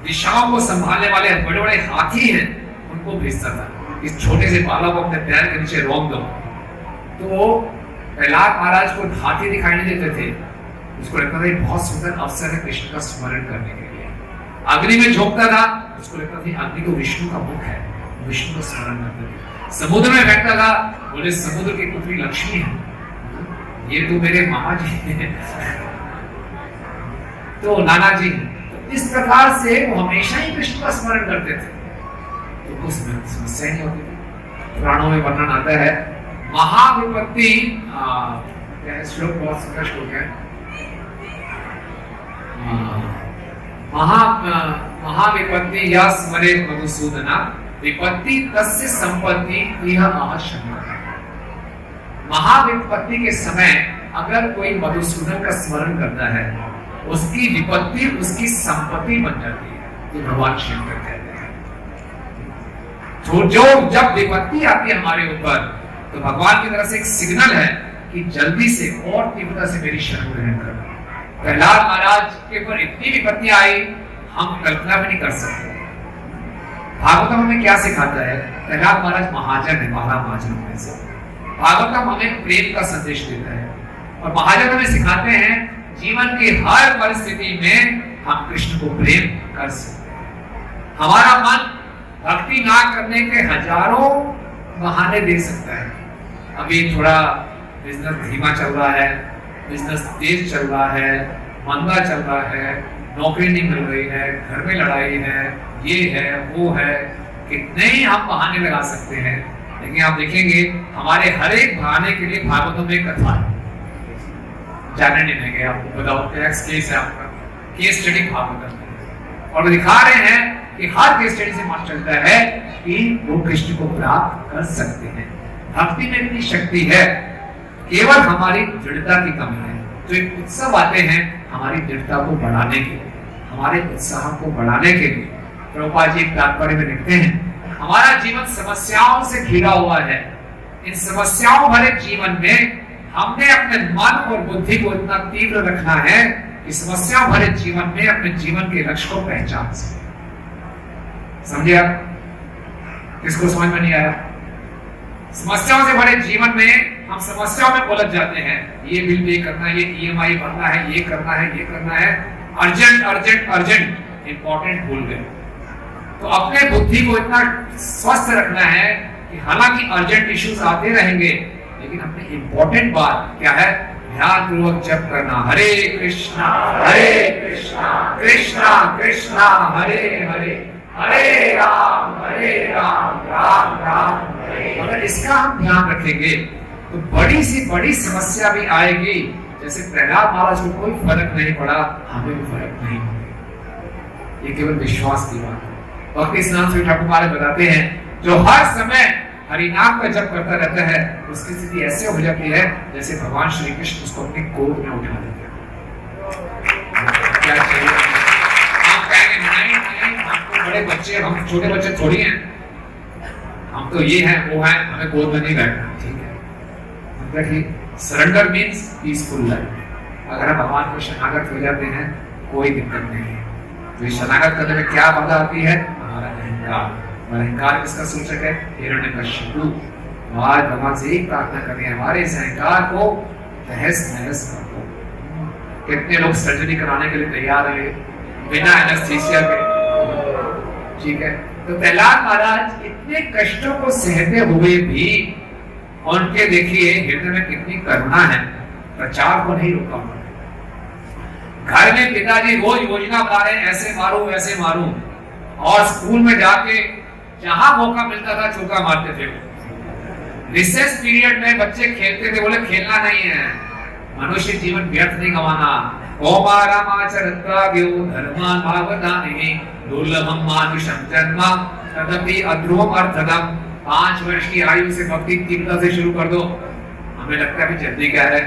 दिशाओं को संभालने वाले बड़े बड़े हाथी हैं, उनको भेजता था, इस छोटे से बालक को अपने पैर के नीचे रोक दो। तो प्रहलाद महाराज को हाथी दिखाई नहीं देते थे, उसको लगता था बहुत सुंदर अवसर है कृष्ण का स्मरण करने के लिए। अग्नि में झोंकता था, उसको लगता था अग्नि तो विष्णु का मुख है, विष्णु का स्मरण करते थे। समुद्र में बैठता था, बोले समुद्र की पुत्री लक्ष्मी है, ये तो मेरे मामा जी हैं, तो नाना जी। तो इस प्रकार से वो हमेशा ही कृष्ण का स्मरण करते थे, तो कुछ समस्या नहीं होती थी। पुराणों में वर्णन आता है, महाविपत्ति, श्लोक बहुत सुंदर श्लोक है, महाविपत्ति या स्मरे मधुसूदना विपत्ति तस्य संपत्ति यह महाशंकर। महाविपत्ति के समय अगर कोई मधुसूदन का स्मरण करता है, उसकी विपत्ति उसकी संपत्ति बन जाती है, तो भगवान शंकर कहते हैं। तो जो जब विपत्ति आती है हमारे ऊपर, तो भगवान की तरफ से एक सिग्नल है कि जल्दी से और तीव्रता से मेरी शरण ग्रहण करो। प्रहलाद महाराज के ऊपर इतनी विपत्ति आई, हम कल्पना भी नहीं कर सकते। भागवतम हमें क्या सिखाता है, प्रहलाद महाराज महाजन है, 12 महाजनों में से। भागवतम हमें प्रेम का संदेश देता है, और महाजन हमें सिखाते हैं जीवन की हर परिस्थिति में हम कृष्ण को प्रेम कर सकते हैं। हमारा मन भक्ति ना करने के हजारों बहाने दे सकता है। अभी थोड़ा बिजनेस धीमा चल रहा है, बिजनेस तेज चल रहा है, मंदा चल रहा है, नौकरी नहीं मिल रही है, घर में लड़ाई है, ये है वो है, कितने ही हम बहाने लगा सकते हैं। लेकिन आप देखेंगे हमारे हर एक बहाने के लिए भागवतों में कथा है। जानने नहीं देंगे आपको, बताओ केस है आपका, केस स्टडी भागवतम में, और दिखा रहे हैं कि हर केस स्टडी से मालूम चलता है कि वो कृष्ण को प्राप्त कर सकते हैं। भक्ति में इतनी शक्ति है, केवल हमारी दृढ़ता की कमी है। तो एक उत्सव आते हैं हमारी दृढ़ता को बढ़ाने के लिए, हमारे उत्साह को बढ़ाने के लिए। प्रभुपाद जी तात्पर्य में लिखते हैं, हमारा जीवन समस्याओं से घिरा हुआ है। इन समस्याओं भरे जीवन में हमने अपने मन और बुद्धि को इतना तीव्र रखना है कि समस्या भरे जीवन में अपने जीवन के लक्ष्य को पहचान सके। समझे आप? किसको समझ में नहीं आया? समस्याओं से भरे जीवन में हम समस्याओं में उलझ जाते हैं, ये बिल पे करना है, ये ईएमआई भरना है, ये करना है, ये करना है, अर्जेंट अर्जेंट अर्जेंट, इंपॉर्टेंट भूल गए। तो अपने बुद्धि को इतना स्वस्थ रखना है कि हालांकि अर्जेंट इश्यूज आते रहेंगे, लेकिन अपने इंपॉर्टेंट बात क्या है, ध्यान पूर्वक जप करना, हरे कृष्णा कृष्णा कृष्णा हरे हरे, हरे राम राम राम हरे। अगर इसका हम ध्यान रखेंगे तो बड़ी सी बड़ी समस्या भी आएगी। जैसे प्रहलाद महाराज को कोई फर्क नहीं पड़ा, हमें भी फर्क नहीं पड़ेगा। ये केवल विश्वास की बात है। भक्ति सिद्धांत स्वामी ठाकुर महाराज बताते हैं, जो हर समय हरिनाम का जप करता रहता है, उसकी स्थिति ऐसे हो जाती है जैसे भगवान श्री कृष्ण उसको अपनी गोद में उठा लेते हैं। क्या चाहिए? आप कहेंगे नहीं, हम तो बड़े बच्चे, हम छोटे बच्चे थोड़ी हैं, हम तो ये हैं वो हैं, हमें गोद में नहीं बैठना। ठीक है, मतलब सरेंडर मीन्स पीसफुल लाइफ। अगर हम भगवान को शरणागत हो जाते हैं, कोई दिक्कत नहीं है। तो शरणागत करने में क्या बाधा आती है? हमारा अहंकार। और अहंकार किसका सूचक है? हिरण्यकशिपु। आज भगवान से एक प्रार्थना करनी है, हमारे इस अहंकार को तहस नहस कर दो। कितने लोग सर्जरी कराने के लिए तैयार है बिना एनेस्थीसिया के। ठीक है, तो प्रहलाद महाराज इतने कष्टों को सहते हुए भी उनके देखिए हृदय में कितनी करुणा है, प्रचार को नहीं रोका उन्होंने। घर में पिताजी रोज योजना बना रहे हैं, ऐसे मारूं वैसे मारूं, और स्कूल में जाके जहां मौका मिलता था चौका मारते थे। रिसेस पीरियड में बच्चे खेलते थे, बोले खेलना नहीं है, मनुष्य जीवन व्यर्थ नहीं गंवाना। ओमारामाचरत्वाग्यो धर्मान भावदानिहि दुर्लभम मानुषम जन्म तदपि अध्रुवम अर्थदम। 5 वर्ष की आयु से भक्ति तीव्रता से शुरू कर दो। हमें लगता है जल्दी क्या है,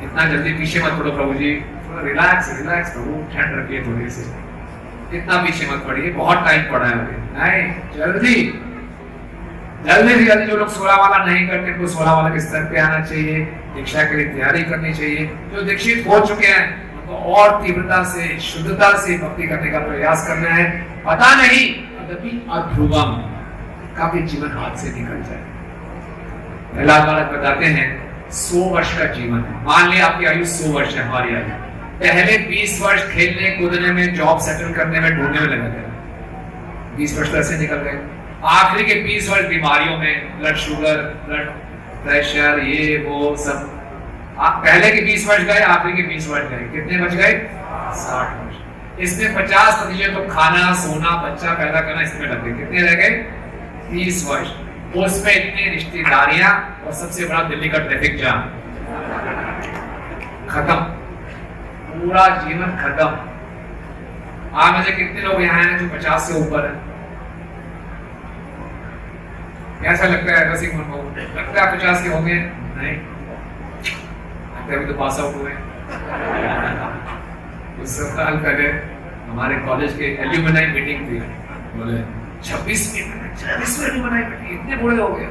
इतना जल्दी पीछे मत पड़ो प्रभु जी, थोड़ा रिलैक्स रिलैक्स प्रभु, ठंड रखिए थोड़ी सी, इतना पीछे मत पड़िए, बहुत टाइम पड़ा है अभी। नहीं, जल्दी जल्दी से जल्दी। जो लोग 16 वाला नहीं करते, उनको 16 वाला के स्तर पे आना चाहिए, दीक्षा के लिए तैयारी करनी चाहिए। जो दीक्षित हो चुके हैं उनको और तीव्रता से शुद्धता से भक्ति करने का प्रयास करना है। पता नहीं तदपि अध्रुवम, काफी जीवन हाथ से निकल जाए। प्रहलाद महाराज बताते हैं 100 वर्ष का जीवन है। मान लिया आपकी आयु 100 वर्ष है, हमारी आयु। पहले 20 वर्ष खेलने कूदने में, जॉब सेटल करने में, ढूंढने में लगा गया। 20 वर्ष ऐसे निकल गए। आखिरी के 20 वर्ष बीमारियों में, ब्लड शुगर, ब्लड प्रेशर, ये वो सब। आप पहले के 20 वर्ष गए, आखिरी के 20 वर्ष गए। कितने बच गए? 60 वर्ष। इसमें 50% तो खाना, सोना, बच्चा पैदा करना इसमें लग गए। कितने रह गए? 30 वर्ष। उसमें इतनी रिश्तेदारियां और सबसे बड़ा दिल्ली का ट्रैफिक जाम, खत्म, पूरा जीवन खत्म। आप में से कितने लोग यहाँ हैं जो 50 से ऊपर है? कैसा लगता है रसिक मन को? लगता है 50 के होंगे? नहीं, अभी तो पास आउट हुए। कुछ साल पहले हमारे कॉलेज के एल्यूमिनाई मीटिंग थी, बोले 26वीं एल्यूमिनाई मीटिंग, इतने बूढ़े हो गए,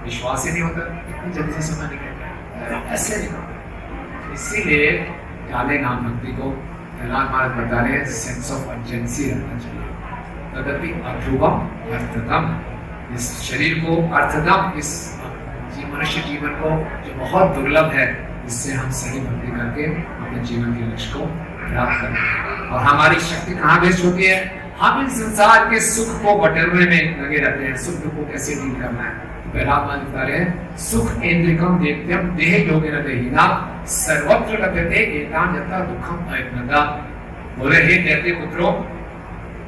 विश्वास ही नहीं होता इतनी जल्दी से समय निकल गया। ऐसे नहीं, इसीलिए डाले नाम भक्ति को प्रहलाद महाराज बता रहे हैं, सेंस ऑफ अर्जेंसी रखना चाहिए। तदपि अध्रुवम अर्थदम, इस शरीर को अर्थदम, इस मनुष्य जीवन को जो बहुत दुर्लभ है, इससे हम सही भक्ति करके अपने जीवन के लक्ष्य को प्राप्त करें। और हमारी शक्ति कहाँ वेस्ट होती है? हम इस संसार के सुख को बटोरने में लगे रहते हैं। सुख को कैसे डील करना है? प्रहलाद महाराज बता रहे हैं, सुख इंद्रिकम देत्यम देह योगेन देहिना सर्वत्र लभ्यते एतान यथा दुःखम अयत्नता। बोले हे दैत्य पुत्रों,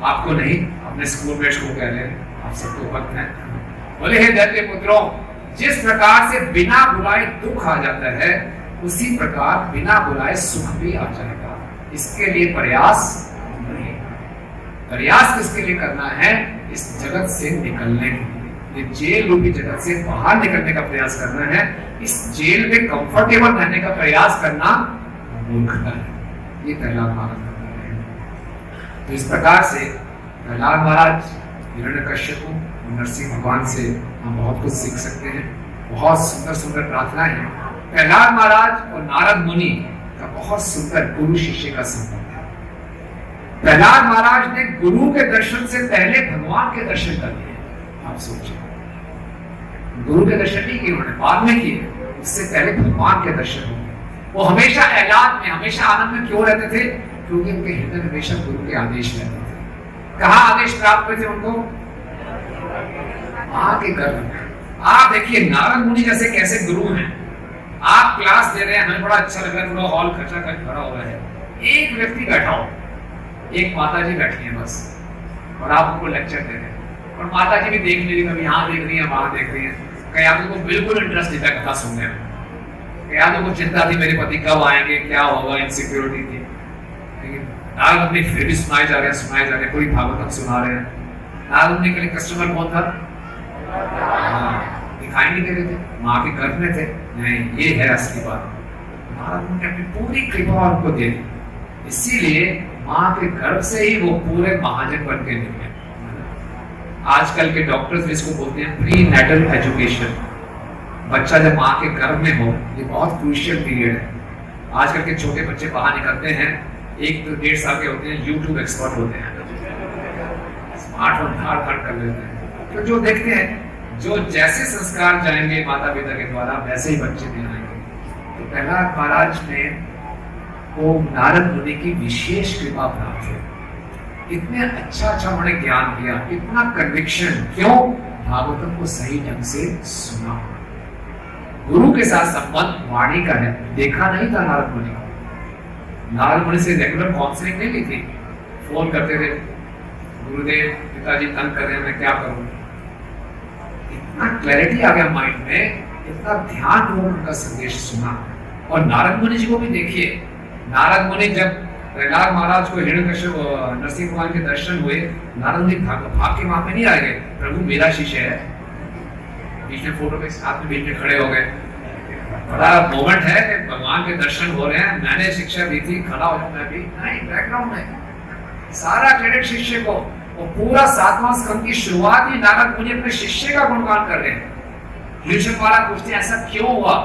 आपको नहीं, अपने स्कूल मेट्स को कह रहे हैं, आप सबको वक्त है। बोले हे दैत्य पुत्रों, जिस प्रकार से बिना बुलाए दुख आ जाता है, उसी प्रकार बिना बुलाए सुख भी आ जाएगा। इसके लिए प्रयास नहीं, प्रयास किसके लिए करना है? इस जगत से निकलने के लिए, ये जेल रूपी जगत से बाहर निकलने का प्रयास करना है। इस जेल में कंफर्टेबल रहने का प्रयास करना मूर्खता है। ये प्रहलाद महाराज बता रहे हैं। तो इस प्रकार से प्रहलाद महाराज, हिरण्यकश्यप, नरसिंह भगवान से हम बहुत कुछ सीख सकते हैं। बहुत सुंदर सुंदर प्रार्थनाएं हैं। प्रहलाद महाराज और नारद मुनि का बहुत सुंदर गुरु शिष्य का संबंध है। प्रहलाद महाराज ने गुरु के दर्शन से पहले भगवान के दर्शन कर लिए। आप सोचिए, गुरु के दर्शन नहीं किए उन्होंने, बाद में किए, उससे पहले भगवान के दर्शन हुए। वो हमेशा ऐलान में, हमेशा आनंद में क्यों रहते थे? क्योंकि उनके हृदय में हमेशा गुरु के आदेश रहते थे। कहाँ आदेश प्राप्त हुए थे उनको? आके गर्भ। आप देखिए नारद मुनि जैसे कैसे गुरु हैं। आप क्लास दे रहे हैं, हमें बड़ा अच्छा लग रहा है, पूरा हॉल खर्चा कर भरा हुआ है, एक व्यक्ति बैठा हो, एक माता जी बैठी है बस, और आप उनको लेक्चर दे रहे हैं, और माता जी भी देख रही है, कभी यहाँ देख रही है, वहां देख रही है, कई आदमी को बिल्कुल इंटरेस्ट नहीं था कथा सुनने में, कई आदमी को चिंता थी मेरे पति कब आएंगे, क्या होगा, इनसिक्योरिटी थी। लेकिन नारद मुनि फिर भी सुनाए जा रहे हैं, कोई भागवतम सुना रहे हैं। नारद मुनि के लिए कस्टमर कौन था? दिखाई नहीं दे रहे थे, माँ के गर्भ में थे। नहीं, ये है असली बात। नारद मुनि ने अपनी पूरी कृपा उनको दे दी, इसीलिए माँ के गर्भ से ही वो पूरे महाजन बन के निकले। आजकल के डॉक्टर्स इसको बोलते हैं प्री नेटल एजुकेशन। बच्चा जब माँ के गर्भ में हो, ये बहुत क्रूशियल पीरियड है। आजकल के छोटे बच्चे बाहर निकलते हैं, 1 तो 1.5 साल के होते हैं, यूट्यूब एक्सपर्ट होते हैं, स्मार्टफोन धाड़ कर लेते हैं। तो जो देखते हैं, जो जैसे संस्कार जाएंगे माता पिता के द्वारा, वैसे ही बच्चे भी आएंगे। तो प्रहलाद महाराज ने को नारद मुनि की विशेष कृपा प्राप्त हुई। इतने अच्छा उन्होंने ज्ञान दिया, इतना कन्विक्शन। क्यों? भागवतम को सही ढंग से सुना। गुरु के साथ संबंध वाणी का है, देखा नहीं था नारद मुनि को। नारद मुनि से रेगुलर काउंसलिंग नहीं ली थी, फोन करते थे, गुरुदेव पिताजी तंग कर रहे हैं, मैं क्या करूं। इतना क्लैरिटी आ गया माइंड में, इतना ध्यान पूर्वक उनका संदेश सुना। और नारद मुनि जी को भी देखिए, नारद मुनि जब प्रहलाद महाराज को हिरण्यकश्यप नरसिंह भगवान के दर्शन हुए, नारद मुनि भाग के वहां पे नहीं आ गए, प्रभु मेरा शिष्य है, बीच में फोटो के साथ में बीच में खड़े हो गए। बड़ा मोमेंट है कि भगवान के दर्शन हो रहे हैं, मैंने शिक्षा दी थी, खड़ा हो मैं भी नहीं, बैकग्राउंड में सारा क्रेडिट शिष्य को। वो पूरा 7वां स्कंद की शुरुआत ही नारद मुनि अपने शिष्य का गुणगान कर रहे हैं। महाराज पूछते हैं ऐसा क्यों हुआ?